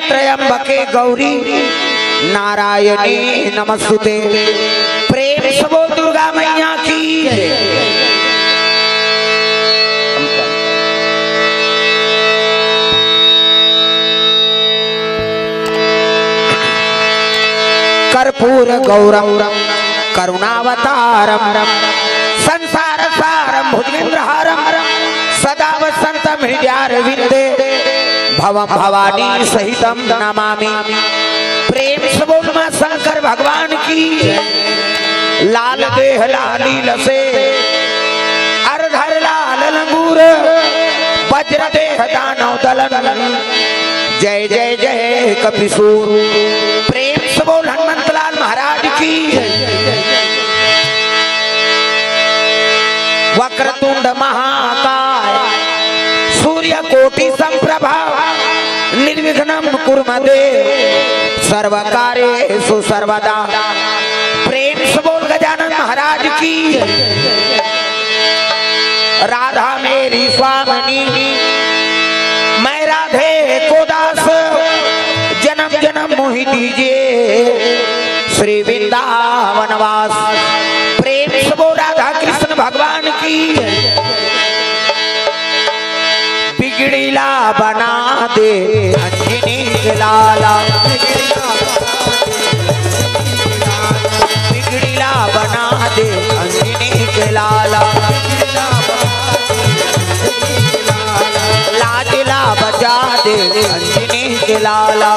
त्र्यंबके गौरी नारायणी नमस्तुते। प्रेम से बोल दुर्गा मैया की। कर्पूर गौरम करुणावतारम संसार सारम भुजगेंद्रहारम सदा वसंतम हृदयारविंदे भवम भवानी सहितम नमामि। प्रेम से बोल मां शंकर भगवान की। लाल देह लाली लसे अरधर लाल लंगूर वज्र देह दानव दलन जय जय जय कपिसूर। प्रेम से बोल हनुमंत लाल महाराज की। वक्रतुंड महाकाय सूर्य कोटि संप्रभा निर्विघ्नं कुरु मे देव सर्वकार्येषु सर्वदा। प्रेम से बोल गजानन महाराज की। राधा मेरी स्वामिनी मैं राधे को दास जन्म जन्म मोहि दीजिए श्री वृंदावनवास। प्रेम से बोल राधा कृष्ण भगवान की। बिगड़ीला बना दे अंजनी के लाला बिगड़ीला बना दे अंजनी के लाला लाजला बजा दे अंजनी के लाला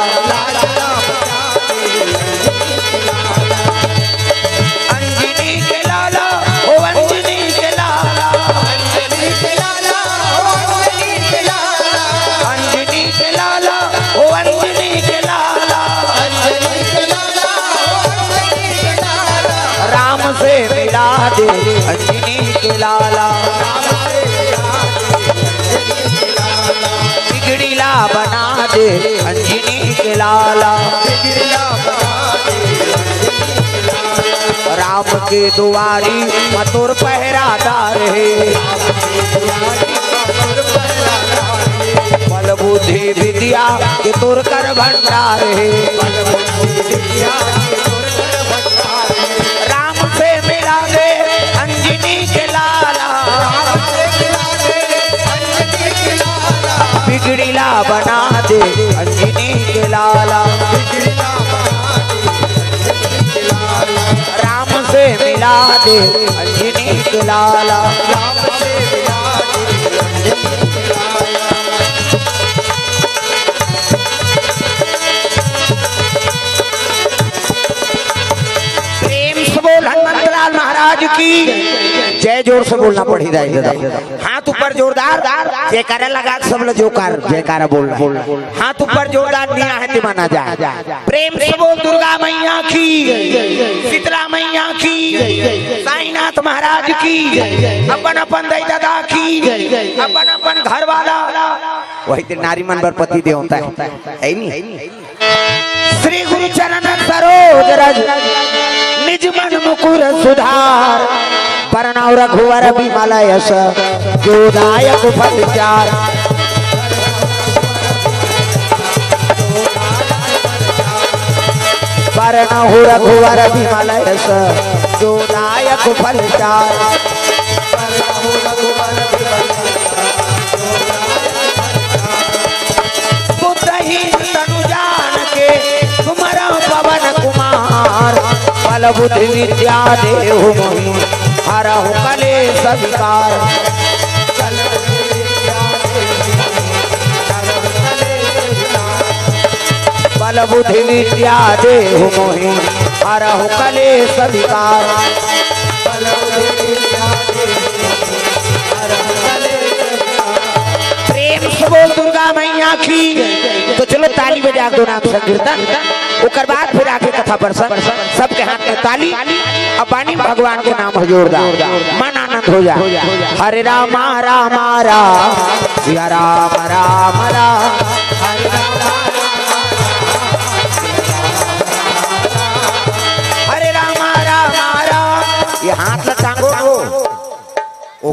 अंजनी के लाला ओ अंजनी के लाला अंजनी के लाला ओ अंजनी के लाला अंजनी के लाला ओ अंजनी के लाला अंजनी के लाला ओ अंजनी के लाला राम से मिला दे अंजनी के लाला बिगड़ीला बना दे अंजनी के लाला राम के दुआरी मथुर पहरादार है बल बुद्धि विद्या के तुर कर भंडार है राम से मिला दे अंजनी के लाला बिगड़ीला बना दे अंजनी के लाला राम से मिला दे अंजनी के लाला प्रेम से बोल हनुमंत लाल महाराज की जय। जोर से बोलना पड़ी दादा। हाथ ऊपर जोरदार जयकारा लगा सब लोग जयकारा बोल हाथ ऊपर जोरदार दिया है तिमाना जा। प्रेम से बोल दुर्गा मैया की शीतला मैया की साईनाथ महाराज की अपन अपन दाई दादा की अपन अपन घर वाला वही तो नारी मन पर पति दे होता है नहीं। श्री गुरु चरण सरोज रज निज मन मुकुर सुधार परनाव रघुवर विमल यश जोदायक फल चार परनाहु रघुवर विमल यश जोदायक फल चार बुद्धहीन तनु जान के कुमर पवन कुमार बल बुद्धि विद्या देहु मोहि हरहु कलेश विकार बल बुद्धि विद्या देहु मोहि हरहु कलेश विकार प्रेम से बोल दुर्गा मैया की। तो चलो ताली बजा दो नाम संकीर्तन उकर बाद फिर आके कथा प्रसंग सबके हाथ में ताली अब पानी भगवान के नाम जोरदार मन आनंद हो जा। हरे राम राम राम सिया राम राम राम हरे राम राम राम। ये हाथ ल टांगो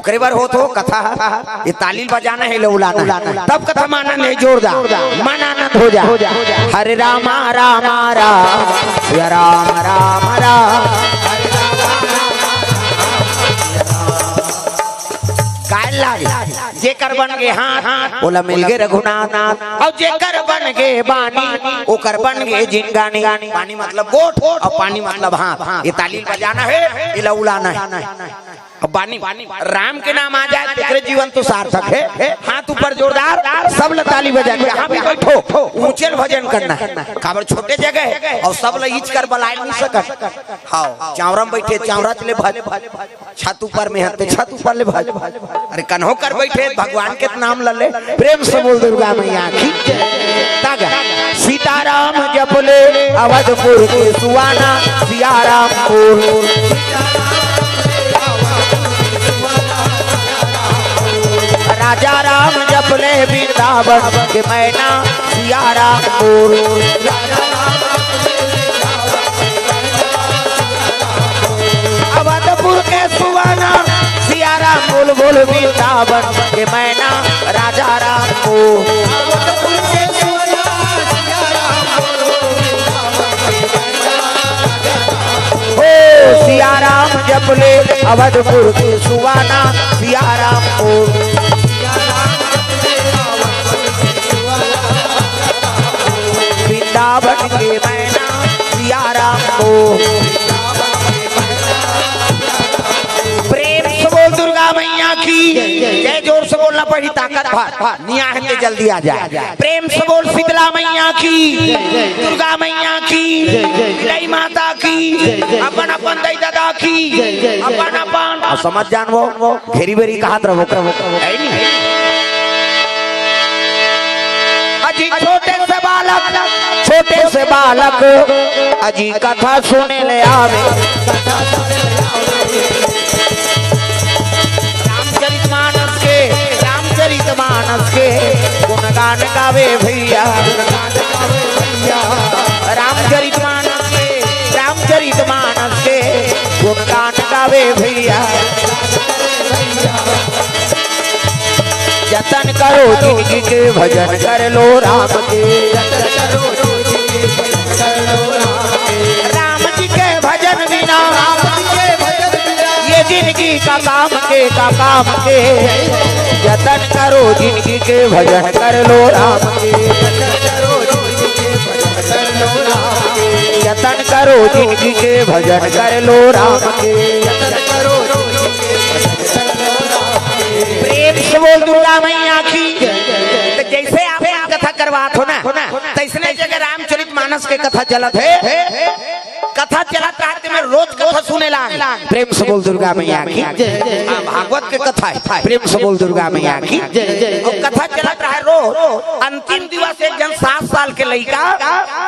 ओकरे बार हो तो कथा ये तालील बजाना है लौलाना तब कथा माना नहीं जोरदार मन आनंद हो जा। हरे रामा रामा राम राम राम राम जेकर बन गे हाथ बोला मिल गे रघुनाथ और जेकर बन गे बानी ओकर बन गे जिनगानी। पानी मतलब गोट और पानी मतलब हाथ। ये तालील बजाना है ये लौलाना है। अब बानी राम के नाम आ जाए तेरे जीवन तो सार्थक है। हाथ ऊपर जोरदार सब ताली बजा के यहाँ भी बैठो ऊंचे भजन करना काबर छोटे जगह और सब ईच कर बलाए नहीं सकत। हाँ चावरम बैठे चावरा चले भज छत ऊपर में हते छत ऊपर ले भज अरे कन्हो कर बैठे भगवान के नाम ले प्रेम से बोल दुर्गा मैया की तागा। सीताराम जपले अवधपुर के सुवाना सियारामपुर राजा राम जपले वृंदावन के मैना सियारामपुर अवधपुर के सुवाना सियाराम बोल बोल वृंदावन के मैना राजा रामपुर सियाराम जपले अवधपुर के सुवाना सियारामपुर वृंदावन के मैना सियारामपुर। प्रेम से बोल दुर्गा मैया की जय। जोर से बोलना पड़ी ताकत भर निया है जल्दी आ जाए। प्रेम से बोल शीतला मैया की दुर्गा मैया की जय माता की अपन अपन दई दादा की अपन अपन समझ जान वो घेरी बेरी कहा रहो अजी छोटे से बालक अजी कथा सुने ले आवे। रामचरित मानस के गुणगान गावे भैया। रामचरित मानस के गुणगान गावे भैया। जतन करो जिंदगी के भजन कर लो राम के। राम जी के भजन बिना ये जिंदगी का काम के जतन करो जिंदगी के भजन कर लो राम के। जतन करो जिंदगी के भजन कर लो राम के। प्रेम से बोल दुर्गा मैया की। जैसे आप कथा करवात हो ना तैसने जगह रामचरित मानस के कथा चलत है। कथा चलत रहते में रोज कथा सुने लाग। प्रेम से बोल दुर्गा मैया की। भागवत के कथा है प्रेम से बोल दुर्गा मैया की। कथा चलत रहे रोज। अंतिम दिवस एक जन 7 साल के लड़का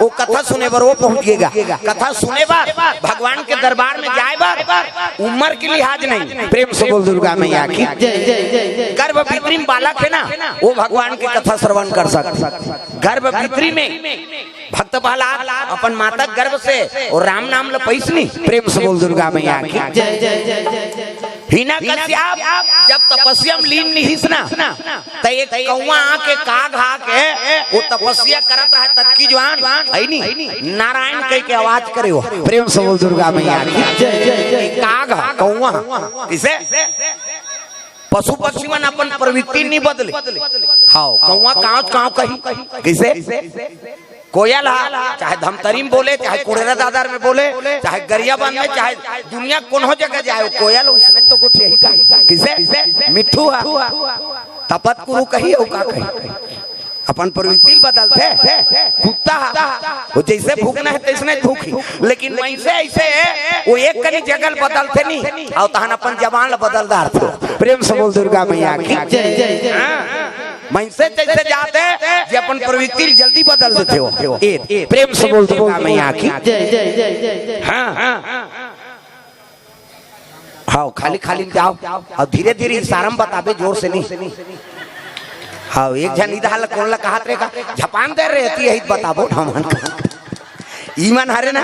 वो कथा सुने पर वो पहुंचेगा। कथा सुने बार भगवान के दरबार में जाए बार उम्र के लिहाज नहीं। प्रेम से बोल दुर्गा मैया की। गर्भ भीतरी बालक है ना वो भगवान की कथा श्रवण कर सकता। गर्भ भीतरी में भक्त प्रहलाद अपन माता गर्भ से और राम नाम लपैसनी। प्रेम से बोल दुर्गा मैया की। हिरण्यकश्यप जब तपस्या में लीन निहिस ना त एक कौवा आके काग आके वो तपस्या करत रहे तत्की जवान है नी नारायण कह के आवाज करे हो। प्रेम से बोल दुर्गा मैया की। काग कौवा किसे पशु पक्षी मन अपन प्रवृत्ति नहीं बदले। हाँ कौवा काव कही किसे कोयल चाहे धमतरीम बोले चाहे कुड़ेरा दादर में बोले चाहे गरियाबंद में चाहे दुनिया कोनो जगह जाए कोयल उसने तो कुछ यही कहा किसे मिठू तपत गुरु कही हो का कही अपन प्रवृत्ति बदलते। कुत्ता वो जैसे भूखना है तैसने भूखी लेकिन वैसे ऐसे वो एक कनी जगल बदलते नहीं और तहन अपन जबान बदलदार थे। प्रेम से बोल दुर्गा मैया की। मनसे जैसे जाते जे अपन प्रवृत्ति जल्दी बदल देते हो। प्रेम से बोल दुर्गा मैया की। हाँ खाली जाओ और धीरे धीरे इशारा में बताबे जोर से नहीं। हाँ एक जन इधर कौन ला कहा का झपान दे रहती है बताबो ईमान हरे ना।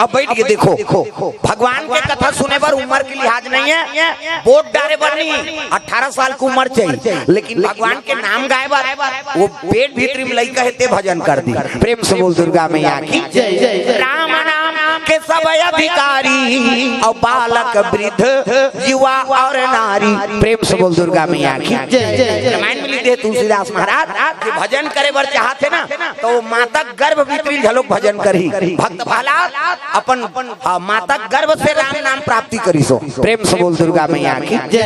अब बैठ के देखो भगवान के कथा सुने पर उम्र की लिहाज नहीं है, वोट डाले पर नहीं, 18 साल की उम्र चाहिए, लेकिन भगवान के नाम गाए बार वो पेट भीतरी में लइका हेते भजन कर दी। प्रेम से बोल दुर्गा मैया की जय। राम नाम के सब अधिकारी और बालक वृद्ध युवा और नारी, प्रेम से बोल दुर्गा मैया की जय। रामायण में लिखे तुलसीदास महाराज के भजन करे बर चाहते ना तो माता गर्भ भीतरी झलोक भजन करी, भक्त भाला अपन माता गर्भ से राम नाम प्राप्ति करी सो। प्रेम से बोल दुर्गा मैया की जय।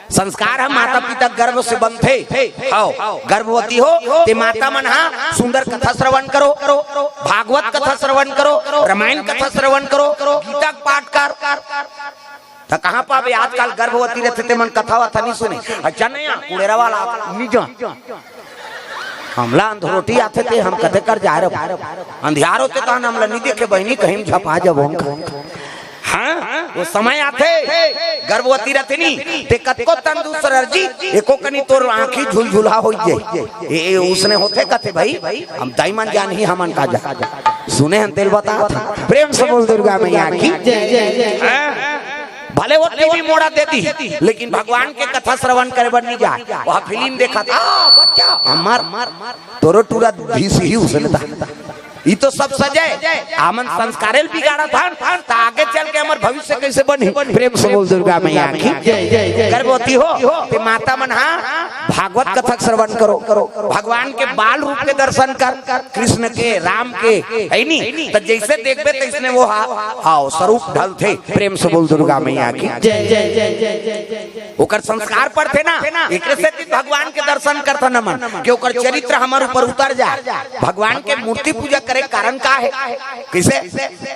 संस्कार है माता पिता गर्भ से बनते, गर्भवती हो ते माता मन हा सुंदर कथा श्रवण करो, भागवत कथा श्रवण करो, रामायण कथा श्रवण करो, गीता पाठ कर। तो कहाँ पावे आजकल गर्भवती रहते थे मन कथा वथा नहीं सुने। अच्छा नहीं कुड़ेरा वाला हमला अंधरोटी आते थे, हम कथे कर जा रहे अंधियार होते तो हमला नहीं देखे बहनी कहीं झपा जब हम। हाँ वो समय आते गर्भवती रहते नहीं ते कतको तंदुरुस्त रजी एको कनी तोर आंखी झुलझुला हो जाए, ये उसने होते कथे भाई हम दाईमान जान ही हमन का जा सुने हम तेल बता। प्रेम से बोल दुर्गा मैया की जय। भले वो टीवी मोड़ा देती लेकिन भगवान के कथा श्रवण करे बन नहीं जाए। वह फिल्म देखा था बच्चा हमार तोरो टूरा भीस ही उसने था, ये तो सब सजे आमन संस्कारेल बिगाड़ा था तो आगे चल के हमार भविष्य कैसे बनी। प्रेम से बोल दुर्गा मैया की जय। गर्भवती हो ते माता मन हा भागवत कथा श्रवण करो, भगवान के बाल रूप के दर्शन कर, कृष्ण के राम के है नी तो जैसे देखबे तैसने वो हां स्वरूप ढल थे। प्रेम से बोल दुर्गा मैया की जय। ओकर संस्कार पर थे ना एकरे से भगवान के दर्शन करता न मन कि ओकर चरित्र हमार ऊपर उतर जाए। भगवान के मूर्ति पूजा करे कारण का है किसे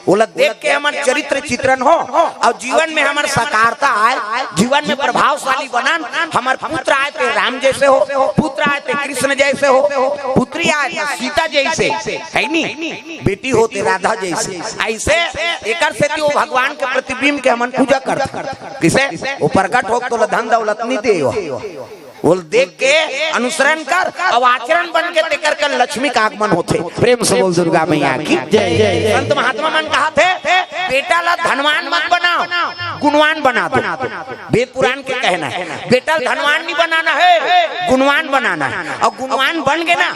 बोला देख के हमारे चरित्र चित्रण हो और जीवन में हमारे साकारता आए, जीवन में प्रभावशाली बना। हमारे पुत्र आए थे राम जैसे हो, पुत्र आए थे कृष्ण जैसे हो, पुत्री आए थे सीता जैसे है नी, बेटी होते राधा जैसे। ऐसे एकर से वो भगवान के प्रतिबिंब के हम पूजा करते किसे वो प्रकट हो तो धन दौलत नहीं दे वो देख के अनुसरण कर और आचरण बन के तेकर कर लक्ष्मी का आगमन होते। प्रेम से बोल दुर्गा मैया की जय। संत महात्मा मन कहा थे बेटा ला धनवान मत बनाओ गुणवान बना दो। वेद पुराण के कहना है बेटा धनवान नहीं बनाना है गुणवान बनाना है, और गुणवान बन गए ना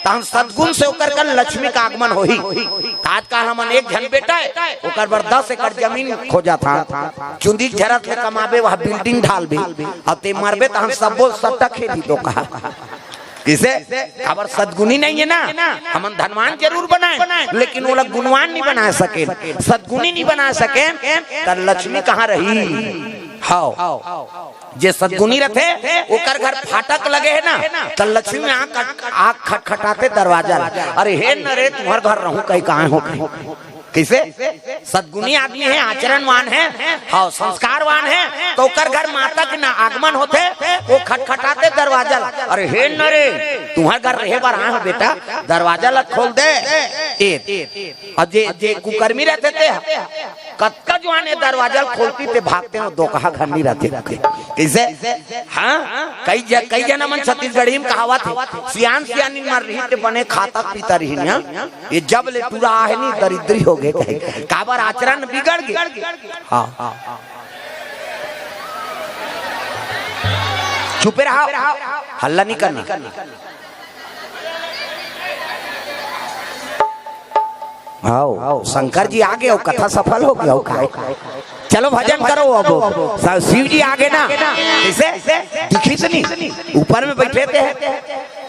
तो हम सद्गुण से होकर कर लक्ष्मी का आगमन हो ही। आजकल हम एक जन बेटा है ओकर बर 10 एकड़ जमीन खोजा था, चुंदी झरत ले कमाबे वह बिल्डिंग ढाल भी और ते मरबे तो हम सब सट्टा खेती तो कहा किसे खबर सद्गुणी नहीं है ना। हम धनवान जरूर बनाए लेकिन वो लोग गुणवान नहीं बना सके, सद्गुणी नहीं बना सके तो लक्ष्मी कहाँ रही। हाँ जे सद्गुणी रहते ओकर घर फाटक लगे है ना तो लक्ष्मी में आँख खटखटाते दरवाजा, अरे हे न रे तुम्हारे घर रहूं कहीं कहाँ हो कैसे सद्गुणी आदमी है, आचरणवान है, हाँ संस्कारवान है तो कर घर माता के ना आगमन होते वो खटखटाते दरवाजा, अरे हे न रे तुम्हारे घर रहे बार आए बेटा दरवाजा ला खोल दे। और जे कुकर्मी रहते थे कत्का जो आने दरवाजा खोलती थे भागते हैं दो कहा घर नहीं रहते कैसे। हाँ कई जना मन छत्तीसगढ़ी में कहावत है सियान सियानी मर रही थे बने खाता पीता रही ना, ये जब ले पूरा आहे नहीं दरिद्री हो गए काबर आचरण बिगड़ गए। हाँ चुपे रहा हल्ला नहीं करना। आओ शंकर जी आगे और कथा सफल हो गया। चलो भजन करो अब शिव जी आगे ना कैसे दिखी से नहीं ऊपर में बैठे थे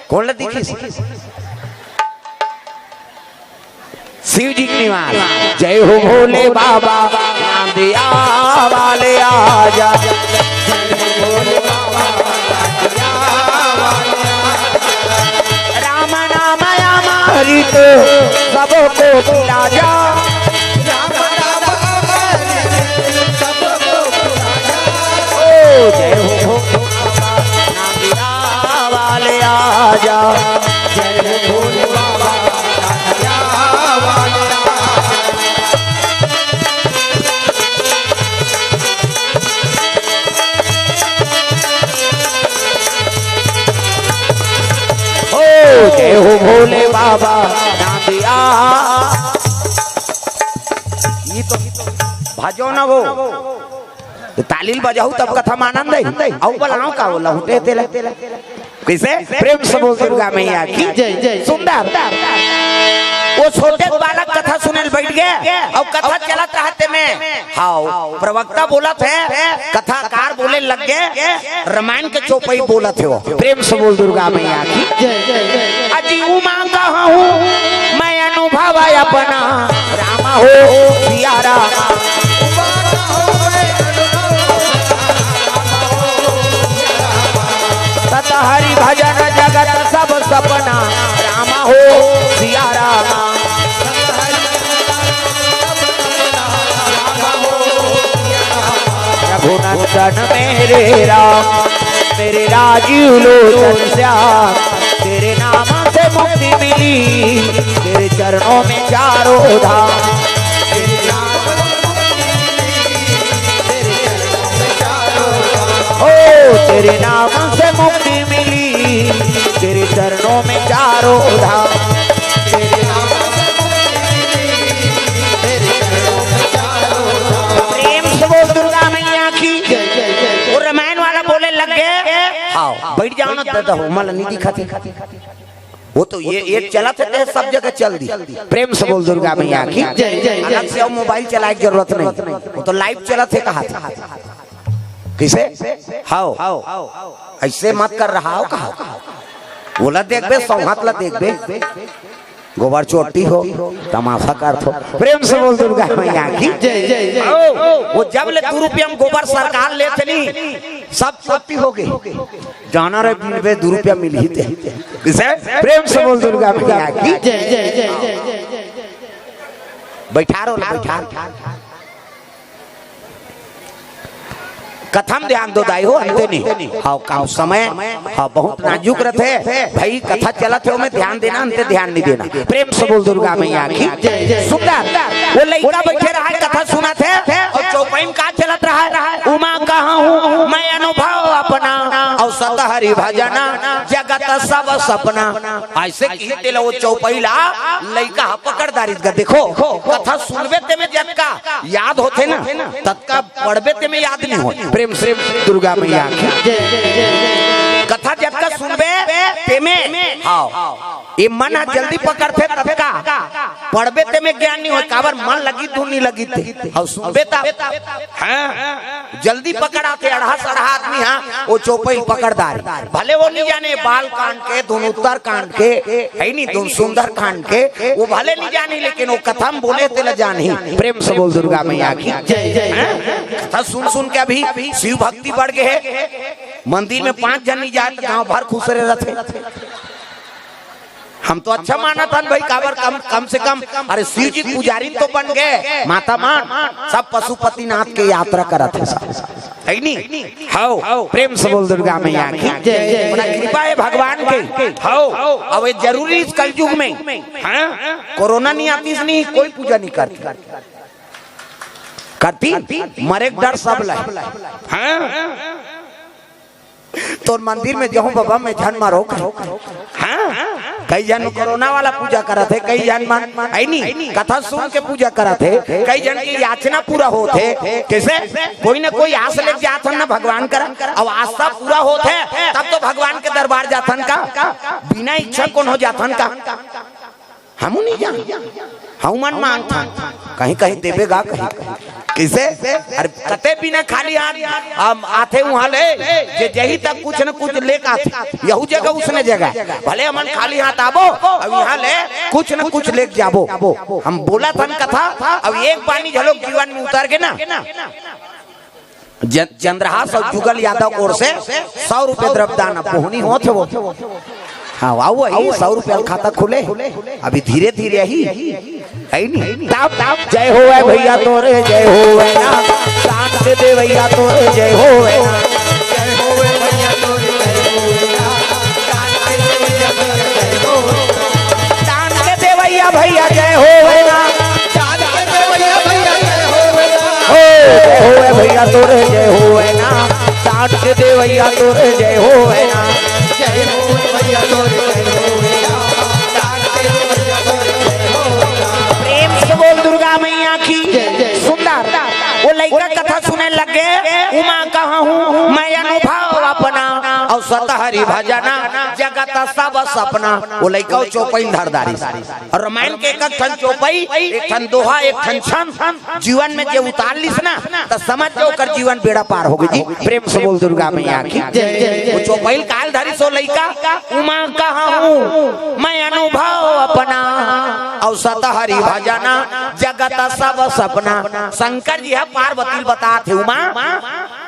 कौन ला दिखी शिव जी की निवास। जय हो भोले बाबा नाम दिया वाले आजा, राम नाम अमृत सबको पिला जा, जय हो नाम दिया वाले आजा, जय हो भोले बाबा जय हो भोले बाबा नाम दिया भजो ना वो तो तालील बजाऊ तब कथा मानंद है औ बलाओ का बोला होते तेला कैसे प्रेम से बोल दुर्गा मैया की जय सुंदर वो छोटे बालक कथा सुने बैठ गए और कथा चलत रहते में हाउ प्रवक्ता बोला थे कथाकार बोले लग गए रामायण के चौपाई बोला थे वो प्रेम से बोल दुर्गा मैया की जय अजी उमा कहा हूँ मैं अनुभव अपना रामा हो सिया रामा हरि भजन जगत सब सपना रामा हो सिया रामा रघुनंदन मेरे राम मेरे राजीव लोचन श्याम तेरे नाम से मुक्ति मिली तेरे चरणों में चारों धाम तेरे नाम से मुक्ति मिली तेरे चरणों में चारों धाम तेरे नाम प्रेम से बोल दुर्गा मैया की और रामायण वाला बोले लग गए हाँ बैठ जाओ ना दादा हो मला नहीं दिखाती वो तो ये एक चला थे सब जगह चल दी प्रेम से बोल दुर्गा मैया की अलग से मोबाइल चलाने की जरूरत नहीं वो तो लाइव चला थे कहा था किसे हाउ ऐसे मत कर रहा हो कहा बोला देख बे सौहात ला देख बे गोबर चोटी हो तमाशा कर थो प्रेम से बोल दुर्गा मैया की जय जय जय वो जब ले 2 रुपया में गोबर सरकार लेते नहीं सब चोटी हो गई जाना रे बिन 2 रुपया मिल ही थे किसे प्रेम से बोल दुर्गा मैया की जय जय जय जय बैठा रो बैठा कथम ध्यान दो दाई हो अंते नहीं हाँ काम समय हाँ बहुत नाजुक रहते भाई कथा चला थे में ध्यान देना अंते ध्यान नहीं देना प्रेम से बोल दुर्गा मैया की सुंदर वो लड़का बैठे रहा है कथा सुना थे और चौपाई में का चलत रहा है उमा कहा हूँ मैं अनुभव अपना और सत हरि भजना जगत सब सपना ऐसे कहते वो चौपाई ला लड़का पकड़दारी का देखो कथा सुनबे ते में जब का याद होते ना तत्का पढ़बे ते में याद नहीं हो प्रेम से दुर्गा मैया कथा जब का सुनबे ते में हाँ ये मन जल्दी पकड़ते तब का पढ़बे ते में ज्ञान नहीं हो काबर मन लगी धुन नहीं लगी थी और सुनबे तब हाँ जल्दी पकड़ाते अढ़ा सढ़ा आदमी हाँ वो चौपाई पकड़दार भले वो नहीं जाने बाल कांड के धुन उत्तर कांड के है नहीं धुन सुंदर कांड के वो भले नहीं जाने लेकिन वो कथा में बोले तेला जानी प्रेम से बोल दुर्गा मैया की कथा सुन सुन के अभी शिव भक्ति बढ़ गए मंदिर में 5 जन नहीं जाते गांव भर खुश रहे रहते हम तो अच्छा माना था भाई काबर कम से कम अरे शिव जी पुजारी तो बन गए माता मान सब पशुपति नाथ के यात्रा करा थे है नहीं हाउ प्रेम से बोल दुर्गा मैया की बड़ा कृपा है भगवान के हाउ अब ये जरूरी इस कलयुग में कोरोना नहीं आती नहीं कोई पूजा नहीं करती मरे डर सब तो मंदिर में जाऊं बाबा मैं जन मारो कई जन कोरोना वाला पूजा करा थे कई जन नहीं कथा सुन के पूजा करा थे कई जन की याचना पूरा होते कैसे कोई ना कोई आस ले जाथन ना भगवान करा अब आस्था पूरा होते तब तो भगवान के दरबार जाथन का बिना इच्छा कौन हो जाथन का हम नहीं जान हम मन मांगता कहीं कहीं देवेगा कहीं किसे अरे कते बिना खाली हाथ आते वहाँ ले यही तक कुछ न कुछ लेकर आते यहू जगह उसने जगह भले हम खाली हाथ आबो अब यहाँ ले कुछ न कुछ लेके जाबो हम बोला था कथा अब एक पानी झलोक जीवन में उतर के ना चंद्रहास और जुगल यादव ओर से 100 रुपए द्रव्यदान पोहनी हो थे वो हाँ वाह वही 100 रुपया खाता खुले अभी धीरे धीरे ही है नहीं ताप ताप जय हो भैया तोरे जय हो ना शांत दे भैया तोरे जय हो ना जय हो भैया तोरे शांत दे भैया भैया जय हो ना शांत दे भैया भैया जय हो भैया तोरे जय हो ना शांत दे भैया तोरे जय हो ना जय हो भैया तोरे प्रेम से बोल दुर्गा मैया की अपना और सत हरि भजना जगत सब सपना। वो लइका चौपाई धारदारी और रामायण के एक ठन चौपाई एक ठन दोहा एक ठन छंद जीवन में जो उतार लिस ना तो समझ जाओ कर जीवन बेड़ा पार हो गई जी। प्रेम से बोल दुर्गा मैया की वो चौपाई काल धारी सो लइका उमा कहा हूँ मैं अनुभव अपना और सत हरि भजना जगत सब सपना। शंकर जी है पार्वती बताते उमा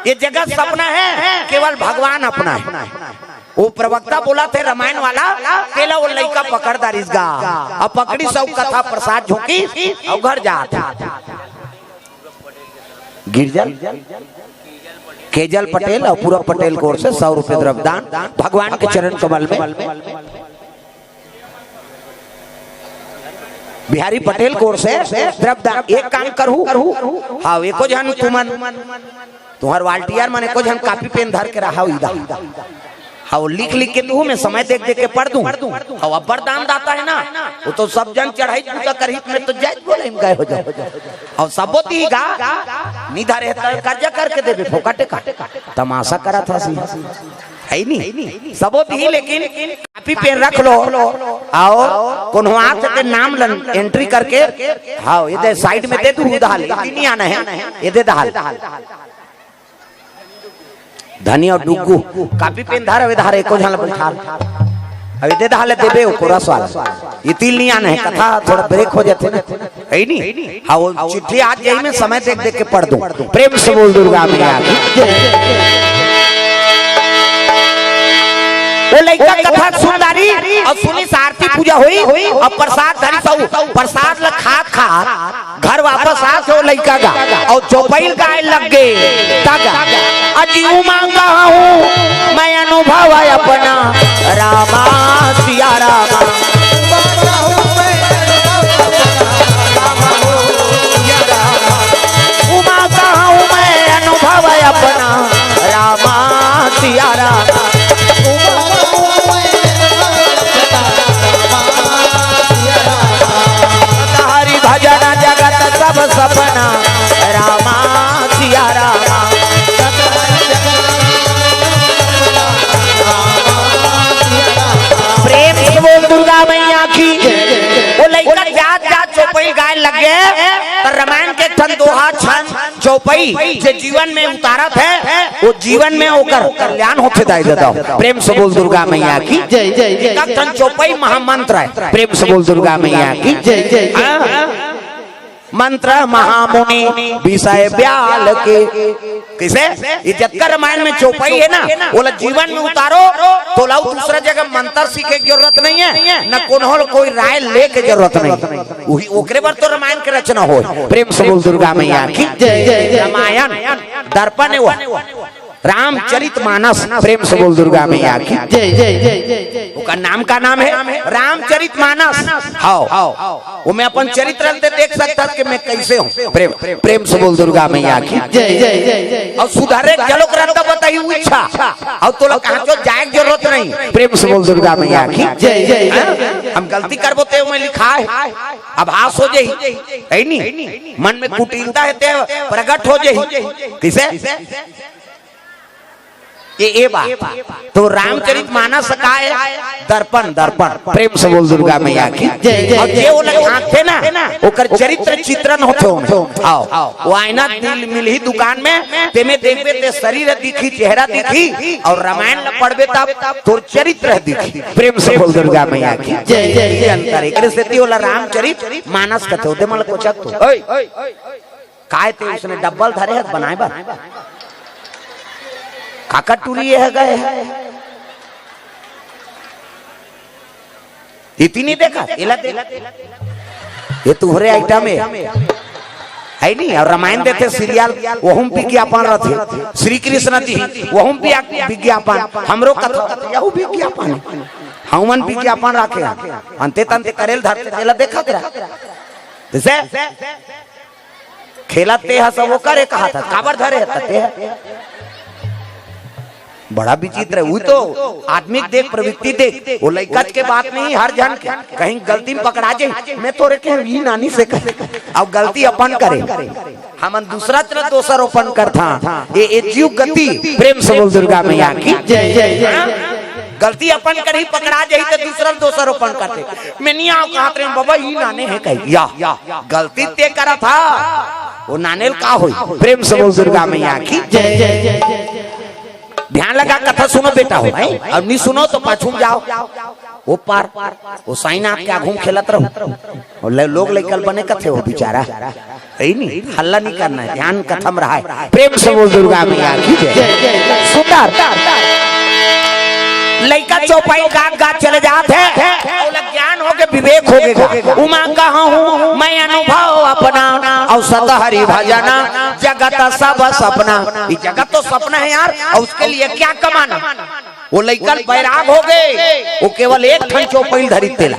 ये जगत सपना है केवल भगवान अपना है। वो प्रवक्ता बोला थे रामायण वाला केला वो लइका पकड़ दारिस गा अब पकड़ी सब कथा प्रसाद झोंकी और घर जाता गिरजल केजल पटेल और पूरा पटेल कोर से 100 रुपए द्रव्यदान भगवान के चरण कमल में। बिहारी पटेल कोर से द्रव्यदान एक काम करू हाँ एको जन तुमन तुम्हार वाल्टियार मन एको जन कॉपी पेन धर के रहा इधर हाँ लिख लिख के तू मैं समय देख देख के पढ़ दूं और अब्बर दान दाता है ना वो तो सब जन चढ़ाई पूजा करही में तो जायज बोले हम गए हो जाए और सबो ती गा निधारे कर्जा करके देबे फोकाटे काटे तमाशा करा था सी है नहीं सबो दी लेकिन कॉपी पेन रख लो और कोनो हाथ के नाम एंट्री करके हाँ ये दे साइड में दे तू उधार नहीं आना है ये दे दहाल धनी और डुगू काफी पेन धार वे धारे को झाल बंधाल अभी दे धाले देबे को रसवाल ये तिल नहीं आना है कथा थोड़ा ब्रेक हो जाते है नहीं हाँ वो चिट्ठी आज यही में समय देख देख के पढ़ दूं। प्रेम से बोल दुर्गा मैया वो लइका कथा सुनदारी और सुनी आरती पूजा हुई और प्रसाद धरी सब प्रसाद ल खा घर वापस आ सो लइका गा और चौपाई गाय लग गए तागा अजी मांगा हूँ मैं अनुभव अपना रामा सिया रामा उमा कहा हूँ मैं अनुभव अपना रामा सिया रामा भजना जगत सब सपना रामा सिया रामा। प्रेम से बोल दुर्गा मैया की वो लइका जात जात चौपाई गाय लग गए तो रामायण के ठन दोहा छंद चौपाई जो जीवन में उतारत है वो जीवन में होकर कल्याण होते दाई देता हूँ। प्रेम से बोल दुर्गा मैया की जय जय जय। ठन चौपाई महामंत्र है प्रेम से बोल दुर्गा मैया की जय जय। मंत्र महामुनि विषय ब्याल के किसे इज्जत का रामायण में चौपाई है ना बोला जीवन में उतारो तो लाओ दूसरा जगह मंत्र सीखे की जरूरत नहीं है न कोनो कोई राय ले के जरूरत नहीं वही ओकरे पर तो रामायण की रचना हो। प्रेम से बोल दुर्गा मैया की जय जय। रामायण दर्पण रामचरित मानस प्रेम से बोल दुर्गा मैया की जय जय जय। उसका नाम का नाम है रामचरित मानस। हाँ वो मैं अपन चरित्र देख सकता कि मैं कैसे हूँ। प्रेम से बोल दुर्गा मैया की जय जय जय। और सुधारे चलो करता बताई इच्छा और तो कहाँ जो जाए जरूरत नहीं। प्रेम से बोल दुर्गा मैया की जय जय। हम गलती कर बोते मैं लिखा है अब आस हो जाये है नहीं मन में कुटिलता है प्रकट हो जाये किसे ये बात तो रामचरित मानस का है दर्पण दर्पण। प्रेम से बोल दुर्गा मैया की जय। और जे वो आंख थे ना ओकर चरित्र चित्रण होते आओ वो आईना दिल मिल ही दुकान में तेमे देखबे ते शरीर दिखी चेहरा दिखी और रामायण पढ़बे तब तोर चरित्र दिखी। प्रेम से बोल दुर्गा मैया की जय जय। अंतर एकरे से होला रामचरित मानस कथे होते मतलब कोचक तो ओए काय ते उसने डबल धरे है बनाए बा काका टूरी है गए इतनी देखा ये तुम्हारे आइटम है नहीं। और रामायण देते सीरियल वह विज्ञापन रहते श्री कृष्ण जी वह विज्ञापन हमरो कथा विज्ञापन हमन विज्ञापन रखे अंते तंते करेल धरते देखा जैसे खेलते है सब वो करे कहा था काबर धरे बड़ा विचित्र है। वो तो आदमी देख, प्रवृत्ति देख, वो लड़का के बात नहीं, हर जन के कहीं गलती में पकड़ा जाए, मैं तोरे के ही नानी से करे, अब गलती अपन करे, हमन दूसरा तरह दोषारोपण करता। ये जीव गति प्रेम से बोल दुर्गा मैया की जय जय। गलती अपन कर ही पकड़ा जाई तो दूसरा दोषारोपण करते, मैं नहीं आओ कहते हैं बाबा ये नाने है कही या गलती ते करा था, वो नानेल का होई। प्रेम से बोल दुर्गा मैया की जय जय। ध्यान लगा कथा सुनो बेटा हो, अब नहीं सुनो तो पाछूम जाओ। वो पार वो साइना क्या घूम खेलत रहो, और लोग लेकर बने कथे हो बेचारा, है नहीं, हल्ला नहीं करना है, ध्यान कथा में रहा है। प्रेम से बोल दुर्गा मैया की जय। सुंदर लड़का चौपाई गात गात चले जाते हैं, ज्ञान हो गए, विवेक हो गए, उमा कहा हूँ मैं अनुभव अपना, और सतहरि भजना जगत सब सपना। ये जगत तो सपना है यार, और उसके लिए क्या कमाना। वो लड़का बैराग हो गए, वो केवल एक ठन चौपाई धरी तेला,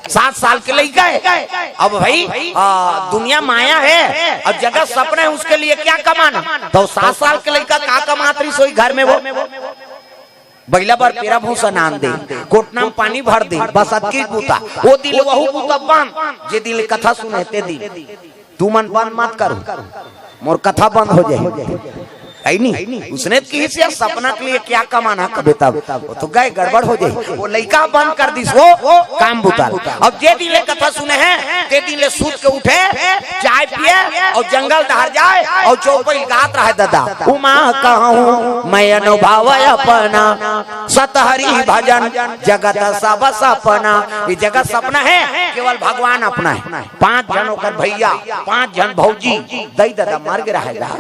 7 साल के लड़का है। अब भाई दुनिया माया है और जगत सपना है, उसके लिए क्या कमाना। तो 7 साल के लड़का का कमात रही सोई घर में, वो बैला बार पेरा भूसा नाम दे, कोटना में पानी भर दे, बस अतकी बूता, वो दिल वहु बूता बंद, जे दिल कथा सुने ते दिल तू मन बंद मत करो, मोर कथा बंद हो जाए। नहीं उसने की से सपना के लिए क्या कमाना कबे, तब वो तो गए गड़बड़ हो जाए। वो लड़का बंद कर दी वो काम बुताल। अब जे दिले कथा सुने हैं ते दिले सूत के उठे, चाय पिए और जंगल दहर जाए और चौपाई गात रहे दादा। उमा कहूँ मैं अनुभव अपना, सतहरि भजन जगत सब सपना। ये जगत सपना है, केवल भगवान अपना है। 5 जन होकर भैया, 5 जन भौजी, दई दादा मार के रहेगा,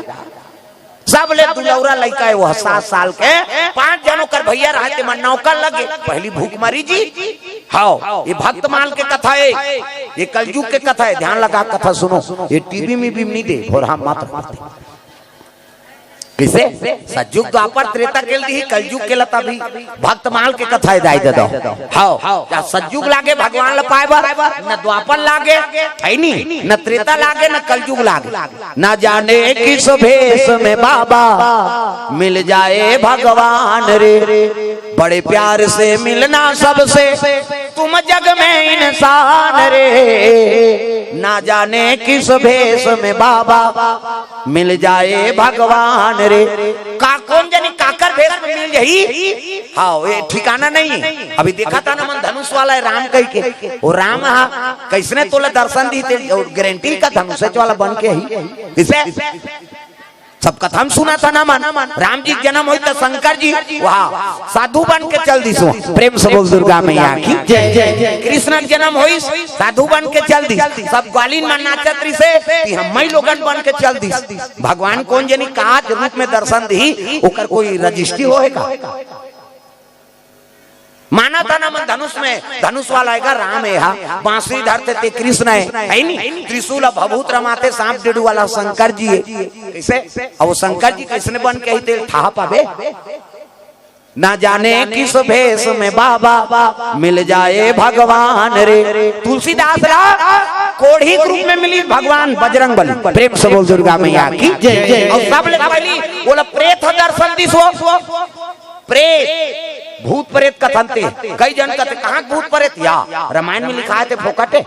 सब ले दुलौरा लड़का है वो 7 साल के, 5 जनों कर भैया रहते मन नौकर लगे, पहली भूख मरी जी। हाँ ये भक्त माल के कथा है, ये कलयुग के कथा है, ध्यान लगा कथा सुनो, ये टीवी में भी नहीं दे और हम मात्र किसे सतयुग द्वापर त्रेता के लिए कलयुग के लता भी भक्त माल के कथा है दाई दो। हाँ सतयुग लागे भगवान ल पाए बार, न द्वापर लागे है नहीं, न त्रेता लागे न कलयुग लागे, न जाने किस भेष में बाबा मिल जाए भगवान रे। बड़े प्यार से मिलना सबसे तुम जग में इंसान रे, ना जाने किस भेष में बाबा मिल जाए भगवान रे। का कौन जाने काकर भेष में मिल जाई, हाँ ये ठिकाना नहीं। अभी देखा था ना मन धनुष वाला है राम कह के, वो राम कैसने तोला दर्शन दी थे, और गारंटी का धनुष वाला बन के ही इसे सब कथा हम सुना था ना मन। राम जी जन्म हुई तो शंकर जी वहाँ साधु बन के चल दी सो। प्रेम से बोल दुर्गा मैया की जय जय। कृष्ण जन्म हुई साधु बन के चल दी, सब ग्वालिन में नाचत्री से हम लोगन बन के चल दी। भगवान कौन जनी का रूप में दर्शन दी, ओकर कोई रजिस्ट्री होएगा। माना था ना मन धनुष में, धनुष वाला आएगा राम है, बांसुरी धरते थे कृष्ण है नहीं, त्रिशूल भभूत रमाते सांप डेडू वाला शंकर जी है। कैसे अब वो शंकर जी किसने बन के ही था पावे, ना जाने किस भेष में बाबा मिल जाए भगवान रे। तुलसीदास कोढ़ी रूप में मिली भगवान बजरंग बली। प्रेम से बोल दुर्गा मैया की जय जय। और सब ले पहली बोला प्रेत दर्शन दी सो, प्रेत भूत प्रेत कथन थे, कई जन कहते कहाँ भूत प्रेत, या रामायण में लिखा है फोकटे।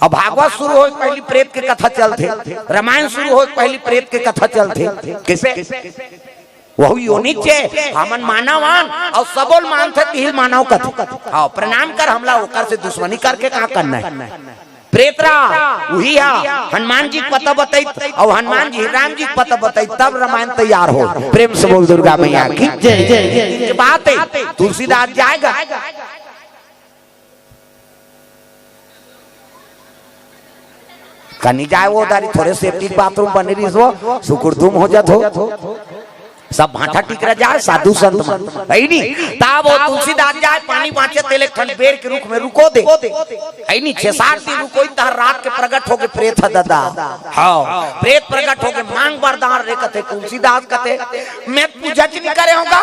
अब भागवत शुरू हो पहली प्रेत के कथा चलते, रामायण शुरू हो पहली प्रेत के कथा चलते। कैसे वह योनिक है, हमन मानवान और सबोल मानते तिल मानव कथा। हाँ प्रणाम कर हमला होकर से दुश्मनी करके कहाँ करना है। प्रेतरा वही है, हनुमान जी पता बताई और हनुमान जी राम जी पता बताई, तब रामायण तैयार हो। प्रेम से बोल दुर्गा मैया की जय जय। बात है तुलसीदास जाएगा, कहीं जाए वो दारी थोड़े सेफ्टी बाथरूम बने रही वो सुकुरदुम हो जात हो, सब भाटा टिकरा जाए साधु संत है नहीं, तब वो तुलसीदास जाए पानी बाँचे तेले ठंड बेर के रुख में रुको दे है नहीं। 6-7 दिन रुको तहर रात के प्रगट हो गए प्रेत दादा। हाँ प्रेत प्रगट हो गए मांग वरदान रे। कहते तुलसीदास कहते मैं पूजा नहीं करे होगा,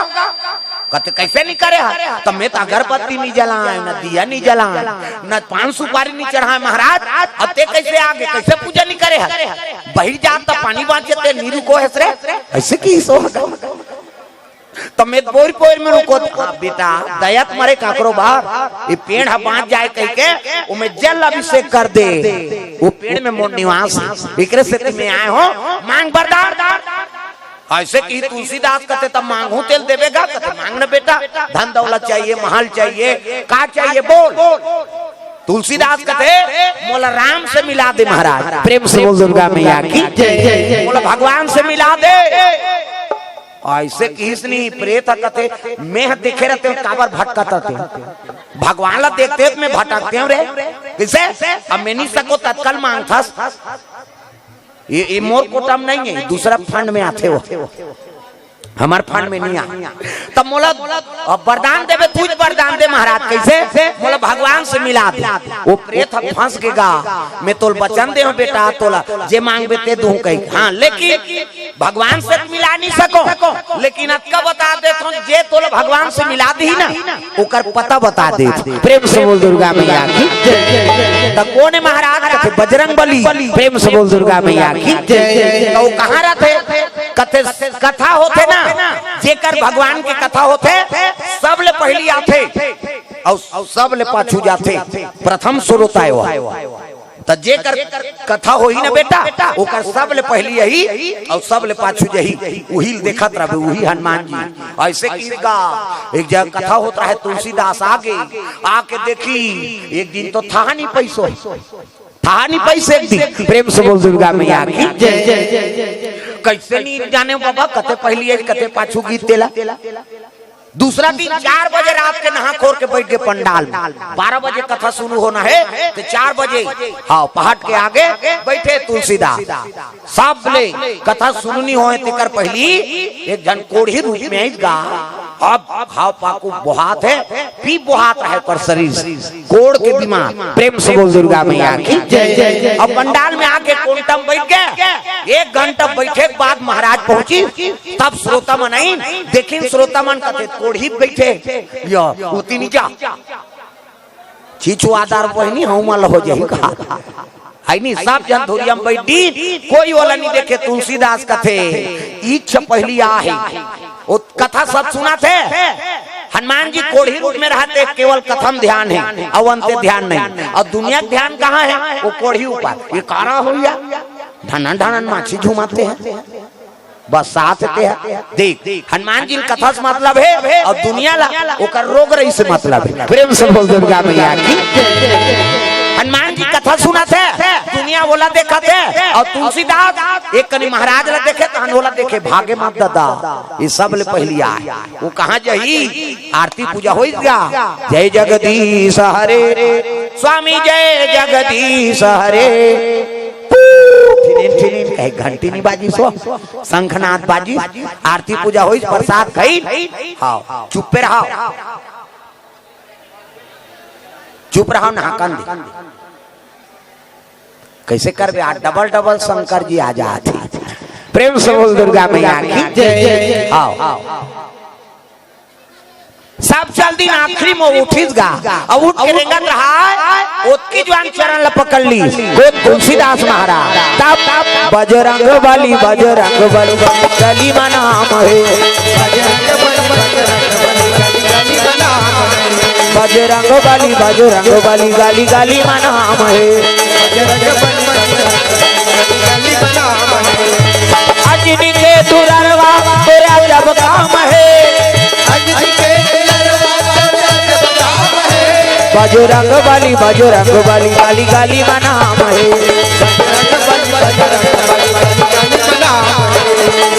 कहते कैसे नहीं करे, तब मैं तो अगरबत्ती नहीं जलाए, न दिया नहीं जलाए, न पान सुपारी नहीं चढ़ाए महाराज, अब ते कैसे आगे कैसे पूजा नहीं करे, बहिर जाता पानी बाँचे नीरू को है ऐसे की सो तो मैं पोर पोर में रुको बेटा दयात मरे काकरो बाप ये पेड़ बांध जाए कह के उमे जल अभिषेक कर दे वो पेड़ में मोर निवास एकरे से में आए हो मांग वरदान ऐसे की तुलसीदास कहते तब मांगू तेल देवेगा कहते मांगना बेटा धन दौलत चाहिए महल चाहिए का चाहिए बोल तुलसीदास कहते मोला राम से मिला दे महाराज प्रेम से बोल दुर्गा मैया की जय मोला भगवान से मिला दे ऐसे किसनी प्रेत कहते मैं देखे रहते काबर भटकते भगवान ला देखते मैं भटकते हूँ रे किसे अब मैं नहीं सको तत्काल मांगता ये मोर कोटम नहीं है दूसरा फंड में आते हो हमार फंड में नहीं आ तब मोला वरदान देवे तुझ वरदान दे महाराज कैसे मोला भगवान से मिला दे वो प्रेत फंस गेगा मैं तोल बचन दे बेटा तोला जे मांगबे ते दूं कहीं हाँ लेकिन भगवान से मिला नहीं सको लेकिन अक्का बता दे तो जे तोला भगवान से मिला दी ना ओकर पता बता दे प्रेम से बोल दुर्गा मैया की तो कौन है महाराज कहते बजरंग बली प्रेम से बोल दुर्गा मैया की तो वो कहाँ रहते कथे कथा होते ना जेकर भगवान की कथा होते सब ले पहली आते और सब ले पाछू जाते प्रथम श्रोता है तो जेकर कथा हो ही ना बेटा ओकर सब ले पहली यही और सब ले पाछू यही वही देखत रहे वही हनुमान जी ऐसे कीगा एक जगह कथा होता है तुलसीदास आके देखी एक दिन तो था नहीं पैसो था नहीं पैसे एक दिन प्रेम से बोल दुर्गा मैया की जय कैसे नहीं जाने बाबा कते पहली कते पाछू गीत तेला दूसरा दिन 4 बजे रात के नहा खोर के बैठ गए पंडाल में 12 बजे कथा शुरू होना है तो 4 बजे हाँ पहाड़ के आगे बैठे तुलसीदास सब ले कथा सुननी हो तेकर पहली एक जन कोढ़ी रूप में गा अब खाओ पाकू बुहात है पी बुहात है पर शरीर कोड़ के बीमार प्रेम से बोल दुर्गा मैया की जय अब पंडाल में आके कोंटम बैठ गए 1 घंटा बैठे के बाद महाराज पहुंची तब श्रोता मन आई देखिन श्रोता मन कहते कोढ़ी बैठे या उती नहीं जा चीचू आधार पहिनी हम हो जाई कहा आई नहीं सब जन धुरिया में बैठी कोई वाला नहीं देखे तुलसीदास कथे इच्छा पहली आ है वो कथा सब सुना थे हनुमान जी कोढ़ी रूप में रहते केवल कथम ध्यान है अवंते ध्यान नहीं और दुनिया ध्यान कहाँ है वो कोढ़ी ऊपर ये कारा हो गया ढनन ढनन माछी झुमाते हैं बस साथ देख हनुमान जी कथा से मतलब है और दुनिया ला ओकर रोग रही से मतलब है प्रेम से बोल दुर्गा मैया की हनुमान जी कथा सुना थे दुनिया बोला देखा थे और तुलसीदास एक कनी महाराज ला देखे तो बोला देखे भागे मत दादा ये सब ले पहली आ वो कहाँ जही आरती पूजा हो गया जय जगदीश हरे स्वामी जय जगदीश हरे घंटी नहीं बाजी सो शंखनाद बाजी आरती पूजा हुई प्रसाद खाई हाँ चुप पे रहो चुप रहो नहाकन कैसे कर बे डबल डबल शंकर जी आ जाते प्रेम से बोल दुर्गा मैया की जय आओ सब चल दिन आखिरी में उठिस गा और उठ के रेंगत रहा उसकी जवान चरण ल पकड़ ली वो तुलसीदास महाराज तब बजरंग बली गली का नाम है बजरंग बली गली गली का नाम है अजनी के दुररवा तेरा जब काम है बजरंग बली गाली गाली का नाम है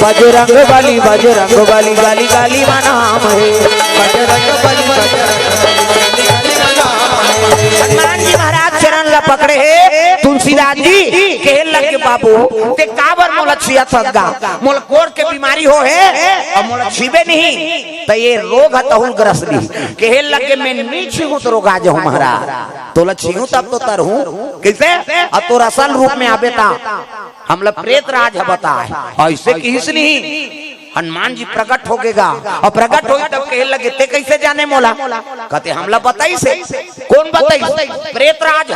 बजरंग बली गाली गाली का नाम है हनुमान जी महाराज चरण ला पकड़े है तुलसीदास जी कहल लगे बाबू ते काबर मोला छिया सगा मोला कोड़ के बीमारी हो है और मोला छिबे नहीं तो ये रोग है तहुल ग्रस्त दी कहल लगे मैं नहीं छिहूं तो रोग आ जाऊं महाराज तोला छिहूं तब तो तर हूं कैसे अब तो असल रूप में आबे ता हमला प्रेत राज है बता है ऐसे किस नहीं हनुमान जी प्रकट हो गेगा और प्रकट हो तब कहे लगे ते कैसे जाने मोला? कहते हमला बताई से। कौन बताई? प्रेत राज।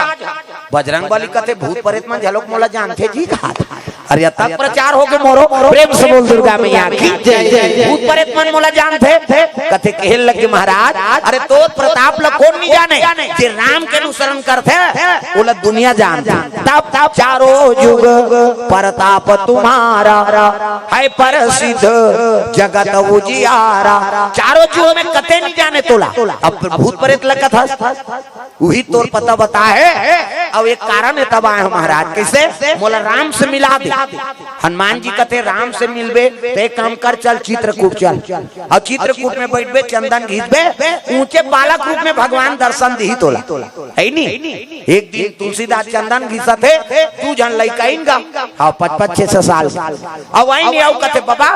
बजरंग बली कहते भूत प्रेत में झलक मोला जानते जी कहा। अरे तक प्रचार हो गए मोरो, प्रेम से बोल दुर्गा मैया की जय। भूत प्रेत मन मोला जानते कहते कहे लगे महाराज अरे तो प्रताप ला कौन नहीं जाने, जे राम के अनुसरण करते बोला दुनिया जानते। तब तब चारों युग प्रताप तुम्हारा है प्रसिद्ध जगत उजियारा। चारों युग में कते नहीं जाने तोला। अब भूत प्रेत लगा था वही तोर पता बता है। अब एक कारण है तब आए महाराज कैसे मोला राम से मिला दे। हनुमान जी कहते राम से मिलबे तो एक काम कर चल चित्रकूट चल और चित्रकूट में बैठबे चंदन घिसबे ऊंचे बालक रूप में भगवान दर्शन दी तोला है नी। एक दिन तुलसीदास चंदन घिसा थे तू जन लइका इनका हाँ 55-6 साल अब वही नहीं आओ कहते बाबा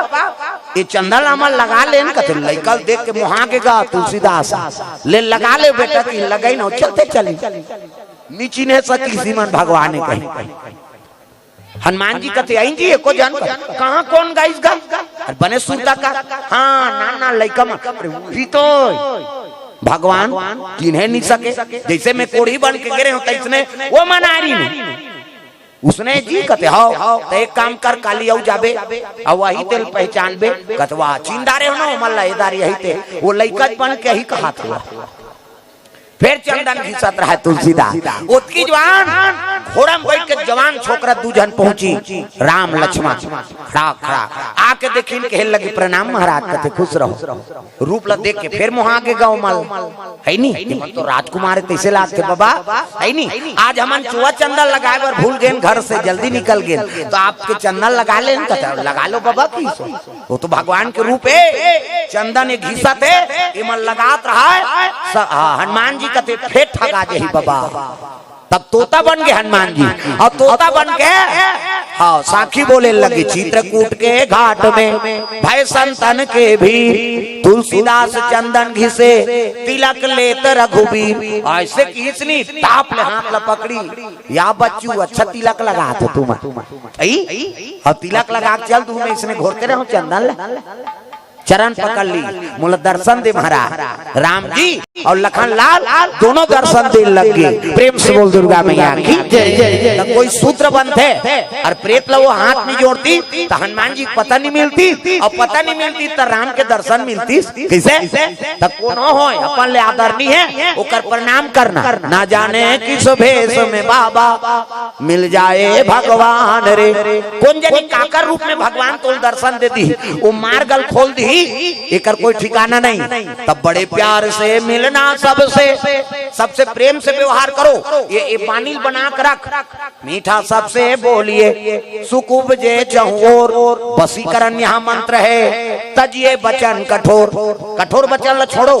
ये चंदन अमल लगा ले कहते लइका देख के मुहा के गा तुलसीदास ले लगा ले बेटा की लगाई ना चलते चली नीची ने सकी सीमन भगवान ने कही। हनुमान जी कहते आई जी को जान कहाँ कौन गाइस गा बने सूता का हाँ नाना लइका भी तो भगवान जिन्हें नहीं सके जैसे मैं कोढ़ी बन के गिरे हूँ तैसने वो मनारी नहीं उसने जी कहते हाँ तो एक काम कर काली आऊ जाबे और वही तेल पहचान बे कतवा चिंदारे हो ना मल्ला इदारी यही थे वो लइका बन के ही कहा था। फिर चंदन घिसत रहा तुलसीदास उसकी जवान घोड़ा में बैठ के जवान छोकरा दूजन पहुंची राम लक्ष्मण खड़ा खड़ा आके देखिन के लगी प्रणाम महाराज कहते खुश रहो। रूप ला देख के फिर मुहा के गाँव मल है नी तो राजकुमार तैसे लाग के बाबा है नी आज हमन चुआ चंदन लगाए बर भूल गए घर से जल्दी निकल गए तो आपके चंदन लगा ले लगा लो बाबा की वो तो भगवान के रूप है। चंदन एक घिसा थे इमन लगात रहा है हनुमान जी कहते फेट ठगा जे बाबा तब तोता बन गए हनुमान जी और तोता बन के हाँ साखी बोले लगे चित्रकूट के घाट में भाई संतन के भी तुलसीदास चंदन घिसे तिलक लेत रघुबीर ऐसे किसनी ताप ले हाथ ला पकड़ी या बच्चू अच्छा तिलक लगा तो तुम और तिलक लगा चल तू में इसने घोरते रहो चंदन चरण पकड़ ली मोला दर्शन दे महाराज। राम जी और लखन लाल दोनों दर्शन दे लग गए। प्रेम से बोल दुर्गा मैया की जय। कोई सूत्र बनते और प्रेत लो हाथ में जोड़ती तो हनुमान जी पता नहीं मिलती और पता नहीं मिलती तो राम के दर्शन मिलती कैसे तब कौन हो अपन ले आदरनी है ओकर प्रणाम करना ना जाने किस भेष में बाबा मिल जाए भगवान रे कौन जानी काकर रूप में भगवान तो दर्शन दे दी वो मार्गल खोल दी एकर कोई ठिकाना नहीं। तब बड़े प्यार से मिलना सबसे प्रेम से व्यवहार करो ये पानी बना कर रख मीठा सबसे बोलिए सुकुब जे चहुर वसीकरण यहाँ मंत्र है तजिए बचन कठोर कठोर बचन छोड़ो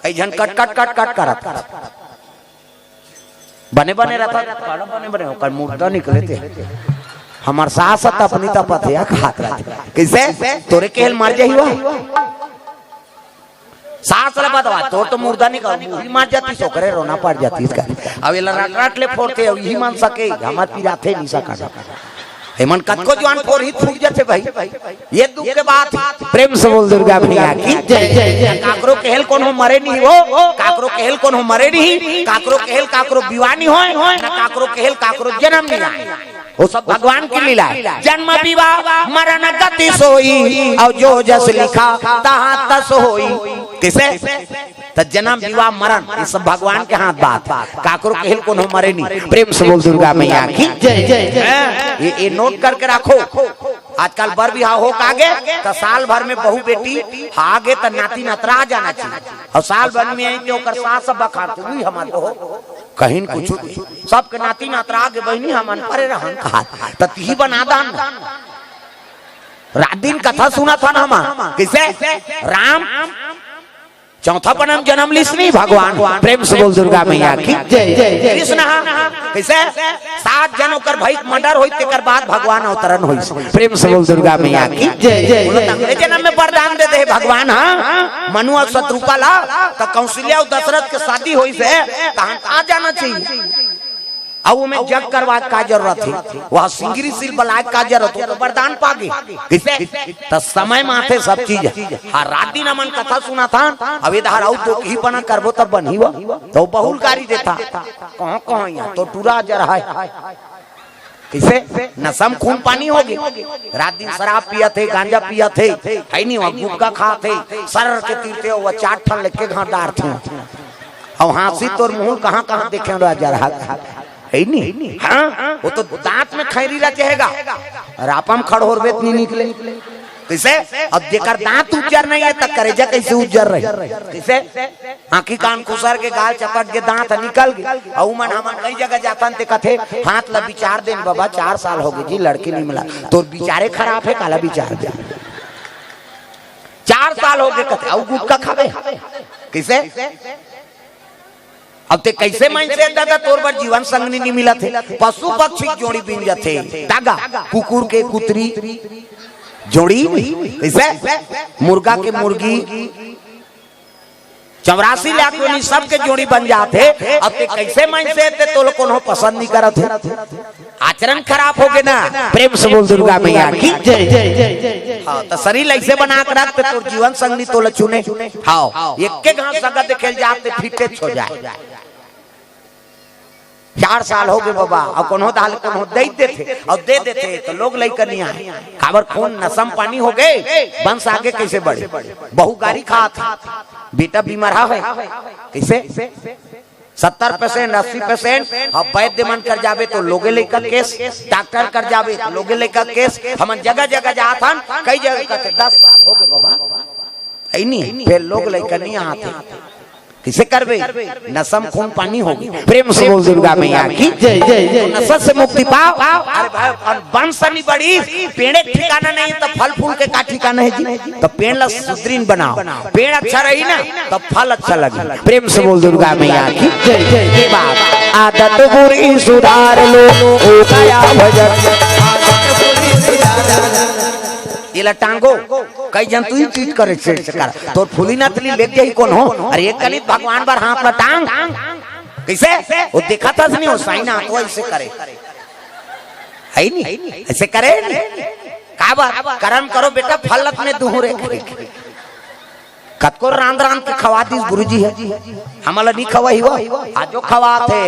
कई जन कट कट कट कट कर बने बने रहता बने बने होकर मुर्दा निकले थे हमार सास अपनी तपथिया खात रहती कैसे तोरे केल मर जाई हुआ सास ला बतवा तो मुर्दा नहीं कर मार जाती सोकरे रोना पड़ जाती इसका अब ये लराट ले फोड़ते यही मान सके हमार पिराथे नहीं सका हेमन कतको जवान फोड़ ही फूट जाते भाई ये दुख के बात प्रेम से बोल दुर्गा मैया की जय। काकरो केहल कौन हो मरे नहीं हो काकरो केहल कौन हो मरे नहीं काकरो केहल काकरो विवानी हो ना काकरो केहल काकरो जन्म नहीं आए वो सब भगवान की लीला है। जन्म विवाह मरण गति सोई और जो जस लिखा तहाँ तस होई किसे तो जन्म विवाह मरण ये सब भगवान के हाथ बात काकरो केहल कौन हो मरे नहीं। प्रेम से बोल दुर्गा मैया की जय। ये नोट करके रखो आजकल बर बिहाव हो आगे तो साल भर में बहू बेटी आगे तो नाती नतरा जाना चाहिए और साल भर में आई तो सास सब बखाते हुई हमारे हो कहीं कुछ सबके नाती नातरा आगे बहनी हमन परे रहन कहा तही बना दान रात दिन कथा सुना था ना हम किसे राम चौथा पनम जन्म लिसनी भगवान प्रेम से बोल दुर्गा मैया की जय। कृष्ण कैसे 7 जन होकर भाई मर्डर होई तेकर बाद भगवान अवतरण होई प्रेम से बोल दुर्गा मैया की जय। अगले जन्म में वरदान दे दे भगवान मनु और शत्रुपा ला तो कौशल्या और दशरथ के शादी होई से कहां आ जाना चाहिए अब में जग करवा का जरूरत है, वह सिंगरी सिल बला का जरूरत है, तो वरदान पागे किसे तो समय माथे सब चीज हाँ रात दिन अमन कथा सुना था। अब इधर आओ तो ही बना करबो तब बनी वो तो बहुल गाड़ी देता कहाँ कहाँ यहाँ तो टूरा जरा है किसे नसम खून पानी होगी। रात दिन शराब पिया थे, गांजा पिया थे, है नहीं वहाँ गुटखा खा थे, सर के तीरते वो 4 ठन लेके घाटार थे। अब हाथी तोर मुंह कहाँ कहाँ देखे जरा है नहीं। हाँ वो तो दांत में खैरीला चाहेगा और आपम खड़होरबेत नहीं निकले किसे। अब जेकर दांत उज्जर नहीं है तक करेजा कैसे उज्जर रहे किसे। आंखी कान खुसर के गाल चपट के दांत निकल गए और मन हमन कई जगह जातन ते कथे हाथ ला विचार देन बाबा 4 साल हो गए जी लड़की नहीं मिला तो विचारे खराब है काला विचार दे 4 साल हो गए कथे और गुटखा खावे किसे। अब ते कैसे मन से दादा तोर पर जीवन संगनी नहीं मिला थे। पशु पक्षी जोड़ी बिन जाते दागा कुकुर के कुतरी जोड़ी कैसे मुर्गा के मुर्गी 84 लाख योनि सब के जोड़ी बन जाते। अब ते कैसे मन से ते तो लोग को पसंद नहीं करत है आचरण खराब हो गए ना। प्रेम से बोल दुर्गा मैया की जय जय जय। हाँ तो शरीर ऐसे बना कर रखते तो जीवन संगनी तो चुने हाँ एक के घास संगत खेल जाते फिटे हो जाए। 4 साल हो गए बाबा अब कोनो दाल कोनो दे देते और दे देते तो लोग लेकर नहीं आए खबर खून नसम पानी हो गए वंश आगे कैसे बढ़े। बहु गाड़ी खा था बेटा बीमार है कैसे 70% 80% अब वैद्य मन कर जावे तो लोगे लेकर केस डॉक्टर कर जावे तो लोगे लेकर केस हम जगह जगह जाता कई जगह कहते 10 साल हो गए बाबा ऐ नहीं फिर लोग लेकर नहीं आते किसे करवे नसम खून पानी होगी। प्रेम से बोल दुर्गा मैया की जय जय जय। नशा से मुक्ति पाओ। अरे भाई वंश नहीं बड़ी पेड़ ठिकाना नहीं तो फल फूल के का ठिकाना है जी। तो पेड़ ला सुदृढ़ बनाओ पेड़ अच्छा रही ना तो फल अच्छा लगे। प्रेम से बोल दुर्गा मैया की जय जय जय। बात आदत बुरी सुधार लो हो गया भजन ये लटांगो कई जन तू ही चीज करे कर तो फूली नतली लेके ही कौन हो। अरे एक कलित भगवान बार हाथ लटांग कैसे वो देखा था नहीं हो साइना तो ऐसे करे है नहीं ऐसे करे का बात कर्म करो बेटा फल अपने दूहरे कतको रांद रांद के खवा दी गुरुजी है हमला नहीं खवा ही वो आजो खवा थे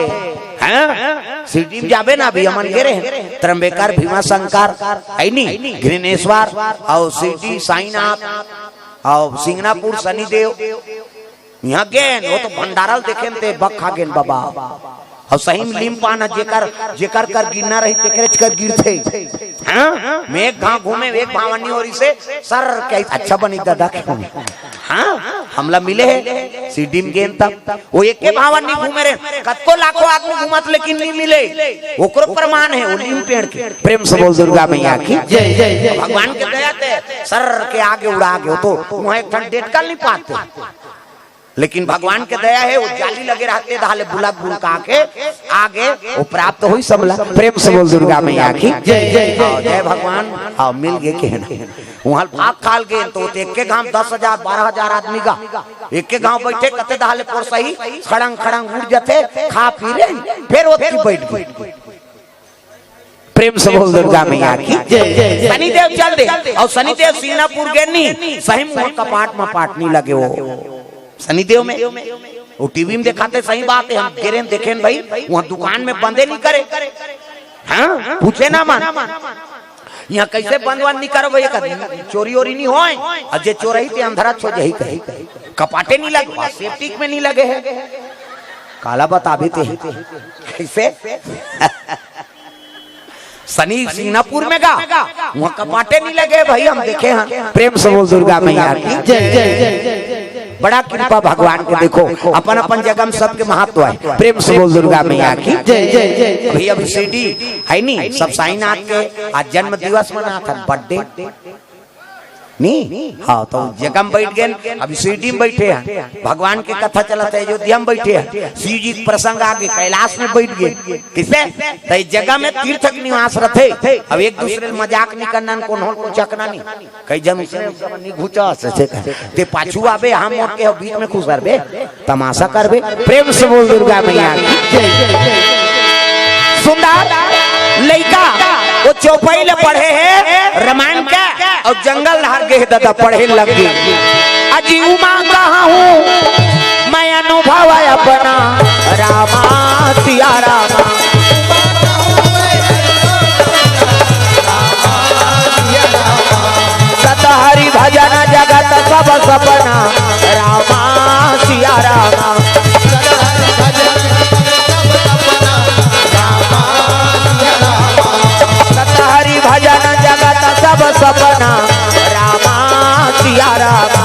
हैं सिटी में जाबे ना भी हमन गेरे त्र्यंबकेश्वर भीमा शंकर है नहीं घृणेश्वर और सिटी साईनाथ और सिंगनापुर शनिदेव यहाँ गेन वो तो भंडारल देखे थे बखा गेन बाबा और सही में लीम पाना जेकर कर गिरना रही तेकरेच कर गिरते हाँ मैं एक गांव घूमे एक भावनी और इसे सर क्या अच्छा बनी दादा हाँ हमला मिले है सीडी में गेन तब वो एक के भावनी घूमे रहे कतको लाखों आदमी घूमत लेकिन नहीं मिले वो करो प्रमाण है वो नीम पेड़ के। प्रेम से बोल दुर्गा मैया की जय जय जय। भगवान के दया थे सर के आगे उड़ा गए तो वहाँ एक ठन डेट कर नहीं पाते लेकिन भगवान के दया है वो जाली लगे रहते धाले बुला बुलका के आगे वो प्राप्त हुई सबला। प्रेम से बोल दुर्गा मैया की जय जय जय भगवान। हाँ मिल गए के वहाँ भाग खाल गए तो एक के गांव 10,000 12,000 आदमी का एक के गांव बैठे कते धाले पोर सही खड़ंग खड़ंग उड़ जाते खा पी रहे फिर वो बैठ गए। प्रेम से बोल दुर्गा मैया की जय जय। शनिदेव चल दे और शनिदेव सिंगनापुर गए नहीं सही मुंह कपाट में पाट नहीं लगे वो शनिदेव में वो टीवी में दिखाते सही बात है हम गेरे देखे भाई वहाँ दुकान में बंदे नहीं करे हाँ पूछे ना मन यहाँ कैसे बंद वन नहीं करो भैया चोरी ओरी नहीं होए और जे चोरी थे अंधरा छो जही कही कपाटे नहीं लगे सेफ्टी में नहीं लगे है काला बता भी थे कैसे शनि सिंगनापुर में गा वहाँ कपाटे नहीं लगे भाई हम देखे हैं। प्रेम से बोल दुर्गा मैया की जय जय जय। बड़ा कृपा भगवान के देखो अपन अपन जगह में सबके महत्व है। प्रेम से बोल दुर्गा मैया की जय जय जय। भैया सीडी है नहीं सब साईनाथ के आज जन्म दिवस मना था बर्थडे नहीं हाँ तो जगह में बैठ गए अभी सीडी में बैठे हैं भगवान की कथा चलता है अयोध्या में बैठे हैं शिव जी प्रसंग आगे कैलाश में बैठ गए किसे तो जगह में तीर्थ निवास रहे अब एक दूसरे मजाक नहीं करना को चकना नहीं कई जन नहीं घुचा ते पाछू आबे हम मोट के बीच में खुश करबे तमाशा करबे। प्रेम से बोल दुर्गा मैया की जय। सुंदर लड़का वो चौपाई ले पढ़े है रामायण का और जंगल हार गए दादा पढ़े लग गए। अजी उमा कहा हूँ मैं अनुभव अपना रामा सिया रामा हरि भजन जगत सब सपना रामा सिया रामा हरि भजन जगत सब सपना रामा सिया रामा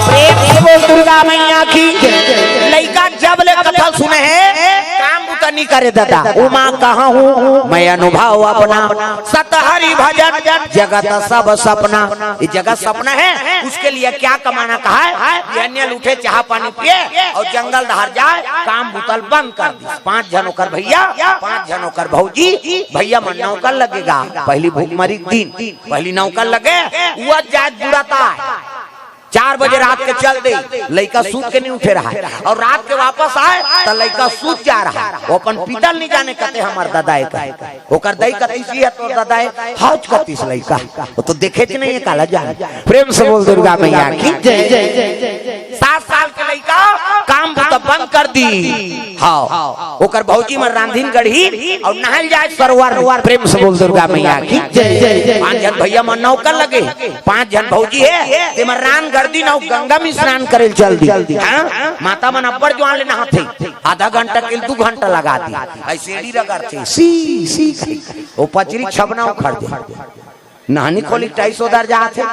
प्रेम से बोल दुर्गा मैया की। लड़का जब ले कथा सुने है नहीं करे दादा उमा कहा हूँ मैं अनुभव अपना सतहरि भजन जगत सब सपना। ये जगत सपना है उसके लिए क्या कमाना कहा है अन्य उठे चाह पानी पिए और जंगल धार जाए काम बुतल बंद कर दी। 5 जन होकर भैया 5 जन होकर भौजी भैया मन नौकर लगेगा पहली भूखमरी दिन पहली नौकर लगे वह जाए बुढ़ाता 4 बजे रात के चल दे लड़का सूत के नहीं उठे रहा है और रात के वापस आए तो लड़का सूत जा रहा है। वो अपन पीतल नहीं जाने कहते हमार दादाए का ओकर दई कतीस है तो दादाए हौज कतीस लड़का वो तो देखे च नहीं है काला जान। प्रेम से बोल दुर्गा मैया की जय जय। 7 साल के लड़का काम तो बंद कर दी हाँ ओकर भौजी में रांधीन गढ़ी और नहल जाए सरोवर। प्रेम से बोल दुर्गा मैया की जय जय। 5 जन भैया मन नौकर लगे 5 जन भौजी है ते में रान गर्दी ना गंगा में स्नान करे चल दी हाँ? माता मन अब्बर जो आले नहाते आधा घंटा के 2 घंटा लगा दी ऐसे रगड़ते सी वो पचरी छबना उखड़ दे नहानी खोली 250 दर जाते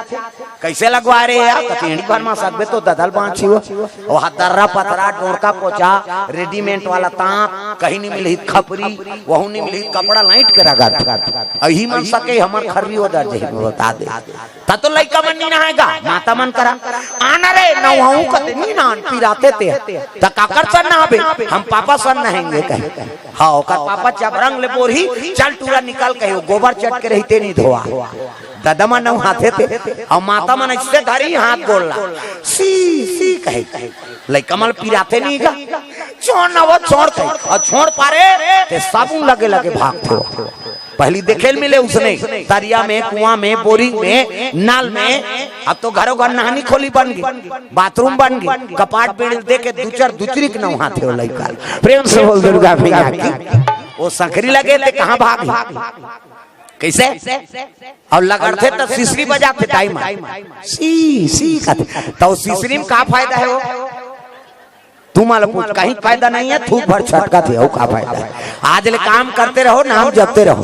कैसे लगवा रहे यार कचेड़ी भर में सकबे तो ददल बांची वो और दर्रा पतरा डोरका पोचा रेडीमेड वाला तांत कहीं नहीं मिली खपरी वहू नहीं मिली कपड़ा लाइट के रगड़ यही मन सके हमर खर्री उधर जे बता दे ता तो लइका मन नहीं नहाएगा माता मन करा आना रे नहाऊ कते नहीं नहान पिराते ते त काकर सन नहाबे हम पापा सन नहाएंगे कहे हां ओकर पापा चबरंग ले बोरही चल टूरा निकल कहे गोबर चट के रहते नहीं धोआ दादा मन नहाते थे और माता मन इससे धरी हाथ बोलला सी कहे लइका मन पिराते नहीं गा छोड़ ना वो छोड़ और छोड़ पारे ते साबुन लगे भागते पहली देखे मिले उसने दरिया में कुआं में बोरिंग में नाल में अब तो घरों घर नहानी खोली बन गई बाथरूम बन गई कपाट बेड़ दे के दूसरी के नहाते हो लइका। प्रेम से बोल दुर्गा मैया की। वो संखरी लगे थे कहाँ भाग कैसे और लगड़ते तो सिसरी बजाते टाइम सी तो सिसरी में का फायदा है वो तू मालूम पूछ कहीं फायदा नहीं है थूक भर छटका थे वो का फायदा है। आज ले काम करते रहो नाम जपते रहो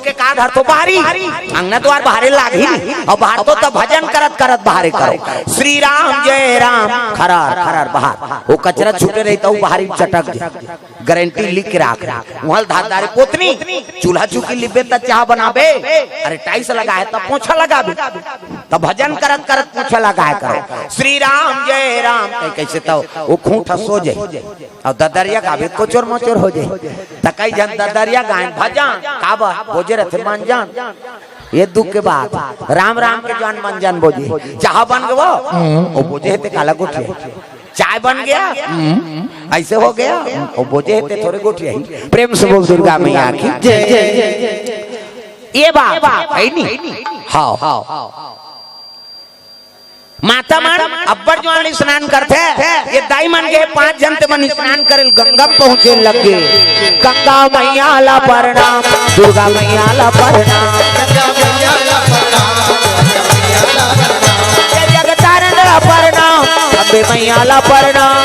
के का घर तो बाहरी अंगना द्वार बाहरे लागी और बाहर तो भजन करत बाहरे करो श्री राम जय राम खरार बाहर वो कचरा छूटे रही तो बाहरी चटक गारंटी लिख के राख वहां धारदारी पोतनी चूल्हा चुकी लिबे त चाह बनाबे अरे टाइल्स लगाए तो पोछा लगाबे तो भजन करत पोछा लगाए करो श्री राम जय राम कैसे तो वो खूंटा सो जाए और ददरिया गावे कोचोर मोचोर हो जाए त कई जन ददरिया गायन भजन काबा बोजे रहते मन जान ये दुख के बाद राम के जान मन जान बोझे चाह बन गए वो बोझे थे काला गुठे चाय बन गया ऐसे हो गया वो बोझे थे थोड़े गुठे प्रेम से बोल दुर्गा मैया की जय जय। ये बात है नहीं हाँ माता मन अब्बर जो स्नान करते ये दाई मन के 5 जन ते मन स्नान करे गंगा पहुंचे लगे गंगा मैया ला प्रणाम दुर्गा मैया ला प्रणाम जगतारण ला प्रणाम अम्बे मैया ला प्रणाम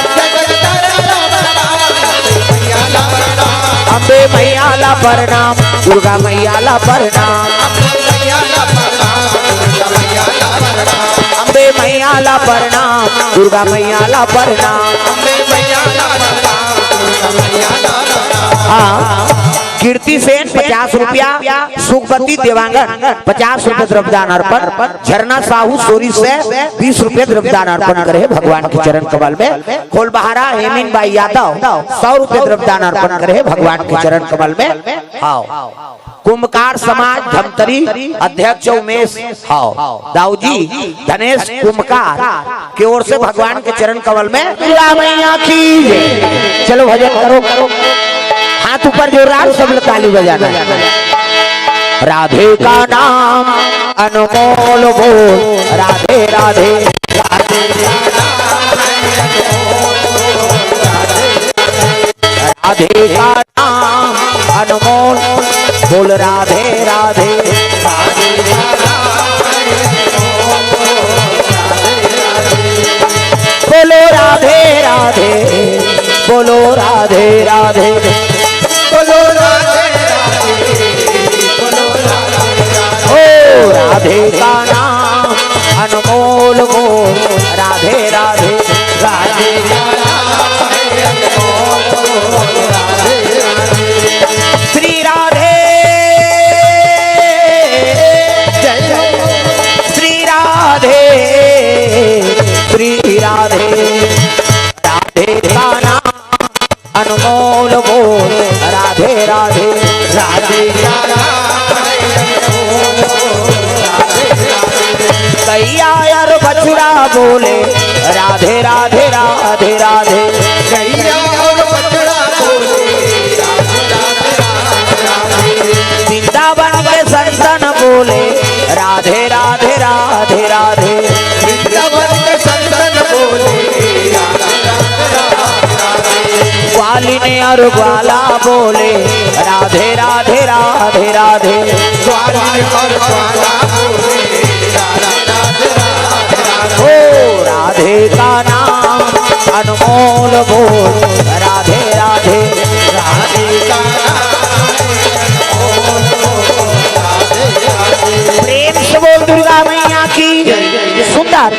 अम्बे मैया ला प्रणाम दुर्गा मैया ला प्रणाम अम्बे मैया ला प्रणाम दुर्गा मैया ला प्रणाम हाँ कीर्ति सेन 50 रुपया सुखवती देवांगन 50 रुपए द्रव्यदान अर्पण झरना साहू सोरी से 20 रुपए द्रव्यदान अर्पण करे भगवान के चरण कमल में खोलबहारा हेमिन बाई यादव 100 रुपए द्रव्यदान अर्पण करे भगवान के चरण कमल में। हाँ कुंभकार समाज धमतरी अध्यक्ष उमेश हाउ दाऊजी धनेश कुंभकार की ओर से भगवान के चरण कमल में दुर्गा मैया की। चलो भजन करो करो, हाथ ऊपर जोरदार सब ताली बजाना। राधे का नाम अनमोल बोल, राधे राधे राधे राधे का नाम अनमोल बोल, राधे राधे बोलो राधे राधे, बोलो राधे राधे, बोलो राधे ओ राधे का नाम अनमोल बोल, राधे राधे राधे श्री राधे श्री राधे श्री राधे, राधे का नाम अनमोल बोल, राधे राधे राधे कैया यार बछड़ा बोले, राधे राधे राधे राधे कैया और बछड़ा बोले, वृंदावन के संतन बोले, राधे राधे राधे राधे वृंदावन के संतन बोले, ग्वालिनी और ग्वाला बोले, राधे राधे राधे राधे ग्वालिनी और ग्वाला बोले, ओ राधे का नाम अनमोल बोल, राधे राधे राधे का प्रेम से बोल दुर्गा मैया की। सुंदर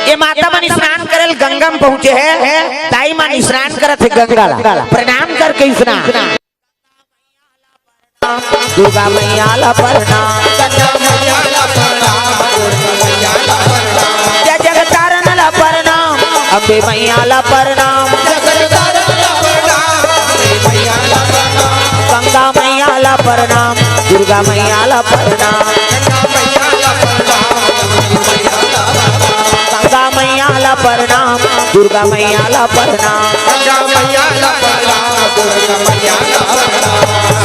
ये माता मन स्नान करल गंगा में पहुंचे है, ताई मन स्नान करत है गंगा ला, प्रणाम करके स्नान। दुर्गा मैया ला प्रणाम, जय जगतारण ला प्रणाम, अम्बे मैया ला प्रणाम, गंगा मैया ला प्रणाम, दुर्गा मैया ला प्रणाम, गंगा मैया ला प्रणाम, दुर्गा मैया ला प्रणाम,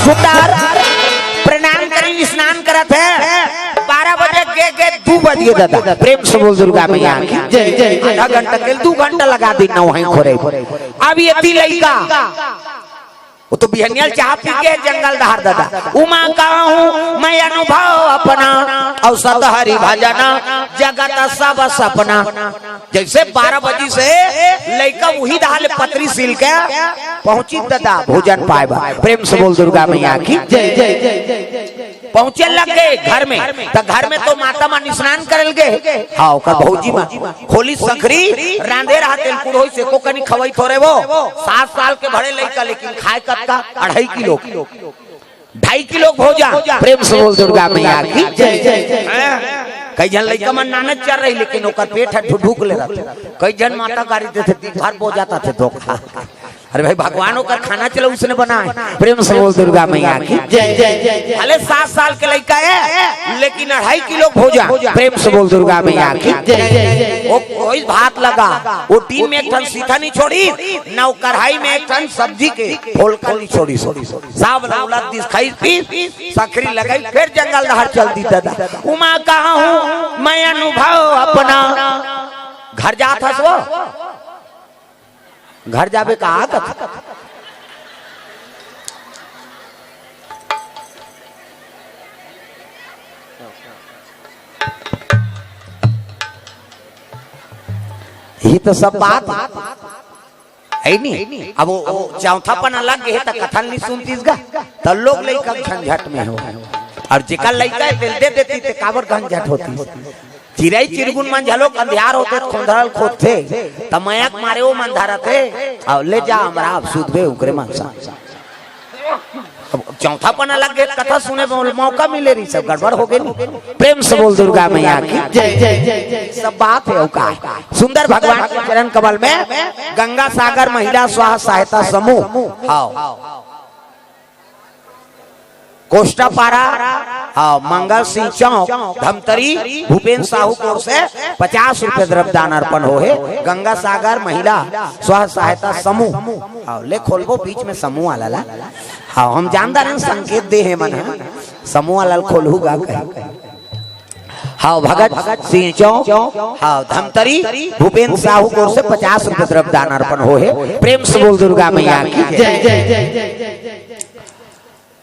सुंदर प्रणाम करी स्नान करत है। 12 बजे के 2 बज गए दादा, प्रेम से बोल दुर्गा मैया की जय जय। आधा घंटा के 2 घंटा लगा दी ना वहीं खोरे। अब ये ती लइका वो तो बिहनियल चाह पी के जंगल दहार दादा, उमा कहा हूँ मैं अनुभव अपना, औसत हरि भजना जगत सब सपना। जैसे 12 बजे से लइका वही दहाले पत्री सिल के पहुंची दादा भोजन पाएबा। प्रेम से बोल दुर्गा मैया की जय जय जय। पहुंचे लग गए घर में, तो घर में तो माता मन स्नान करल गए। हाँ ओकर भौजी माँ खोली सखरी रांधे रहा तेल कुड़ोई से को कनी खवई थोरे वो 7 साल के बड़े लइका, लेकिन खाए कत्ता 2.5 किलो 2.5 किलो भोजन। प्रेम से बोल दुर्गा मैया की जय जय। कई जन लइका मन नानक चल रही, लेकिन ओकर पेट है ढुक ले रहा। कई जन माता गाड़ी देते दिन भर बो जाता थे धोखा। अरे भाई भगवानों का खाना चलो उसने बनाए। प्रेम से बोल दुर्गा मैया की जय जय। भले 7 साल के लड़का है, लेकिन 2.5 किलो भोजन। प्रेम से बोल दुर्गा मैया की जय जय। वो कोई भात लगा, वो टीन में 1 टन सीधा नहीं छोड़ी, ना कढ़ाई में 1 टन सब्जी के फोलका नहीं छोड़ी। साब लौलत दिस खाई पी सखरी लगाई, फिर जंगल दहाड़ चल दी दादा। उमा कहा हूँ मैं अनुभव अपना, घर जात हस वो घर जाबे कहा कथा। ये तो सब बात है नहीं। अब वो चौथा पना लग गए तो कथन नहीं सुनतीस गा, तो लोग लइका झंझट में हो, और जेकर लइका दे देती ते काबर झंझट होती। चिड़ै चिरगुन मन झलोक अंधियार होते खोंधरल खोदते, तमयक मारे वो मन धरते, और ले जा हमरा अब सुधबे उकरे मनसा। चौथा पना लग गए कथा सुने मौका मिले रही, सब गड़बड़ हो गई। प्रेम से बोल दुर्गा मैया की जय जय। सब बात है का सुंदर भगवान के चरण कमल में गंगा सागर महिला स्वास्थ्य सहायता समूह। हाँ कोष्टापारा, हाँ मंगल सिंह चौक, धमतरी, भूपेन्द्र साहू कोर से 50 रुपए द्रव्यदान अर्पण हो है। गंगा सागर महिला स्व सहायता समूह, हाँ ले खोलबो बीच में समूह वाला, हाँ हम जानदार हैं संकेत दे है मन समूह वाला खोलूगा। हाँ भगत सिंह चौक, हाँ धमतरी, भूपेन्द्र साहू कोर से 50 रुपए द्रव्यदान अर्पण हो है। प्रेम से बोल दुर्गा मैया की जय।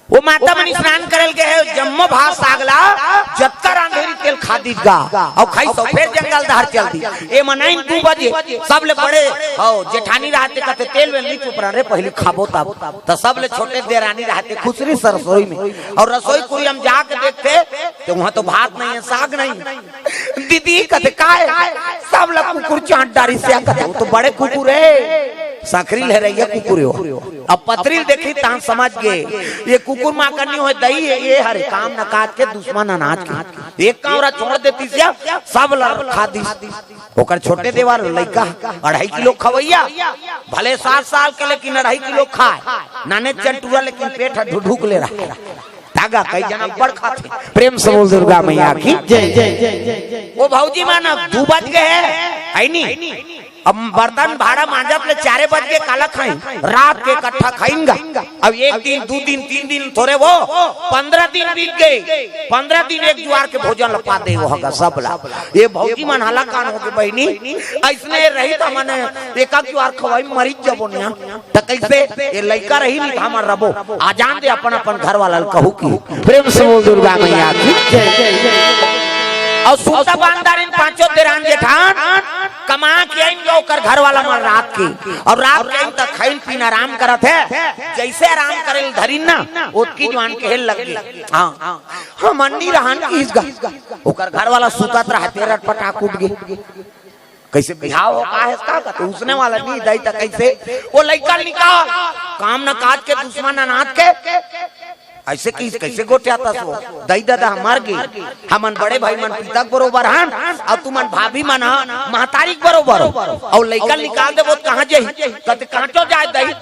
वो माता मनी स्नान करल के है जम्मो भात सागला जत्कर अंधेरी तेल खादी गा और खाई तो फिर जंगल धार चल दी ए मनाइन 2 बजे सब ले बड़े हो जेठानी रहते कहते तेल में नहीं चुप रहे पहले खाबो तब तो सब ले छोटे देरानी रहते खुसरी सरसोई में और रसोई कोई हम जाके देखते तो वहां तो भात नहीं है साग नहीं। दीदी कहते काय सब लोग कुकुर चाट डारी से कहते तो बड़े कुकुर है साखरी ले रही है कुकुर हो। अब पत्रिल देखी तान समझ गए ये कुकुर माँ करनी हो दही है ये हरे काम न काट के दुश्मन अनाज के एक कावरा छोड़ देती सब खा दी होकर छोटे देवार लड़का 2.5 किलो खवैया भले 7 साल के लेकिन 2.5 किलो खाए नाने चंटुआ लेकिन पेट ढुढुक ले रहा धागा कई जना बड़ खाते। प्रेम से बोल दुर्गा मैया की जय जय। वो भौजी माना 2 बज गए है नहीं अब बर्तन भाड़ा मांजत ले 4 बज के काला खाई रात के इकट्ठा खाएंगा। अब 1 दिन 2 दिन 3 दिन थोड़े वो 15 दिन बीत गए 15 दिन एक जुआर के भोजन लपा दे वो होगा सब ला ये भौजी मन हाला कान हो के बहनी ऐसने रही तो माने एक जुआर खवाई मरी जबो निया त कैसे ये लइका रही नहीं हमर रबो आजान दे अपन अपन घर वाला कहू की। प्रेम से बोल दुर्गा मैया की जय जय। और सूता बांधारिन 5 देरान जेठान कमा के आएंगे ओकर घर वाला मन रात की और रात के तक खाइन पीन आराम करत है जैसे आराम करे धरिन ना ओतकी जवान के हेल लग गई। हां हम अन्नी रहन किस गा ओकर घर वाला सुतत रहते रट पटाक उठ गए कैसे बिहाव का है इसका तो उसने वाला नहीं दई तक कैसे वो लइका निकाल काम न काज के दुश्मन अनाथ के ऐसे कैसे गोटियाता सो दई दादा मर गई हमन बड़े भाई मन पिता बरोबर हन और तुमन भाभी मन महतारी बरोबर और लइका निकाल देबो कहां जाई कते कांटो जाए दई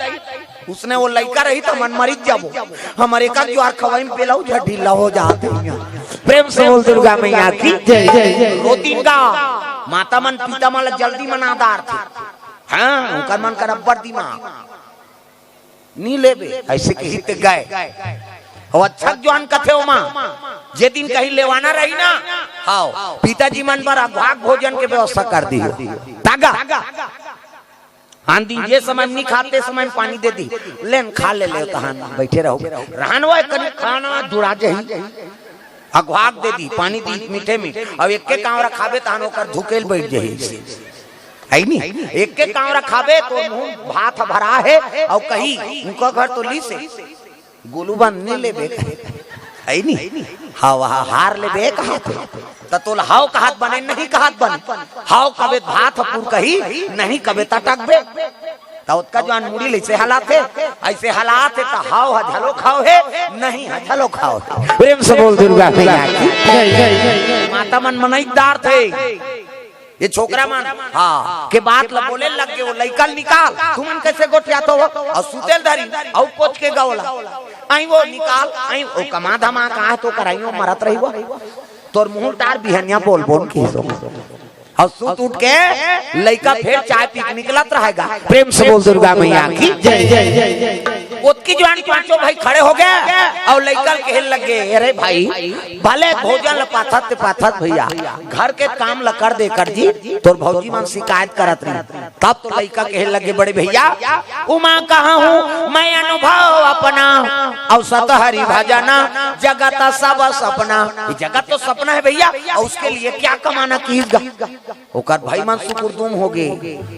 उसने वो लइका रही तो मन मरी जाबो हमारे का ज्वार खवाई में पेलाऊ झ ढीला हो जाते। प्रेम से बोल दुर्गा मैया की जय जय। रोती का माता मन पिता मन जल्दी मनादार थे हां उनका मन कर अब्बर दिमाग नी लेबे ऐसे के हित गए और अच्छा जवान कथे हो मां जे दिन कहीं लेवाना रही ना हां पिताजी मन पर भाग भोजन के व्यवस्था कर दी तागा हां दिन जे समय नहीं खाते समय पानी दे दी लेन खा ले तहां बैठे रहो रहन वो कनी खाना जुड़ा जही अगवाग दे दी पानी दी मीठे में अब एक के कावरा खाबे तहां ओकर धुकेल बैठ जही है नहीं एक के कावरा खाबे तो मुंह भात भरा है और कहीं उनका घर तो ली से गोलू बन नहीं ले बे है नहीं हां हार ले बे कहा त तोल हाव का हाथ बने नहीं का हाथ बने हाव कबे भात पुर कही नहीं कबे तटक बे त उसका जवान मुड़ी ले से हालात है ऐसे हालात है त हाव हझलो खाओ है नहीं हझलो खाओ। प्रेम से बोल दुर्गा मैया की जय जय। माता मन मनईदार थे ये छोकरा मन हां के बात ला बोले लग के वो लइका निकाल तुमन कैसे गोठिया तो और सुतेल धरी और पोछ के गवला आई वो निकाल आई ओ कमा धमा कहा तो कराइयो मरत रही वो तोर मुंह टार बिहनिया बोल बोल की और सुत उठ के लइका फिर चाय पी के निकलत रहेगा। प्रेम से बोल दुर्गा मैया की जय जय। उसकी जवान 5 भाई खड़े हो गए और लइका कहने लगे अरे भाई भले भोजन पाथत भैया घर के काम ल कर दे कर जी तोर भौजी मन शिकायत करत रही तब तो लइका कहने लगे बड़े भैया उमा कहां हूं मैं अनुभव अपना और सतहरी भजना जगत सब सपना जगत तो सपना है भैया और उसके लिए क्या कमाना कीगा ओकर भाई मन सुकुरदुम हो गए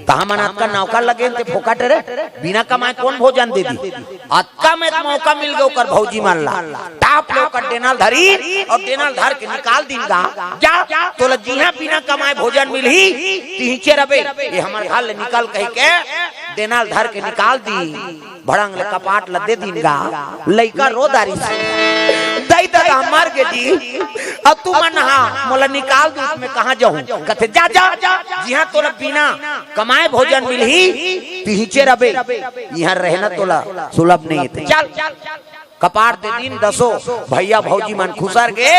तहा मन अक्का नौकर लगे ते फोकट रे बिना कमाए कौन भोजन दे दी अक्का में मौका मिल गया ओकर भौजी मन ला टाप ले ओकर डेनाल धरी और डेनाल धर के निकाल दीगा जा तोला जीहा बिना कमाए भोजन मिलही तीचे रबे ये हमर घर ले निकाल कह के डेनाल धर के निकाल दी भड़ंग ले कपाट ल दे दीगा लइका रोदारी से दई दादा मर गे जी अब तू मन हां मोला निकाल दू इसमें कहां जाऊं कहते जा जिहां तोला बिना कमाए भोजन मिलही तीचे रबे यहां रहना तोला सुलभ नहीं है चल कपार दे दिन दसो भैया भौजी मन खुसर के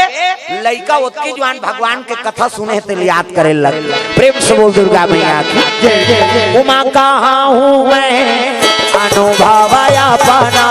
लइका ओतके जवान भगवान के कथा सुने ते याद करे लग। प्रेम से बोल दुर्गा मैया की उमा कहाँ हूँ मैं अनुभव अपना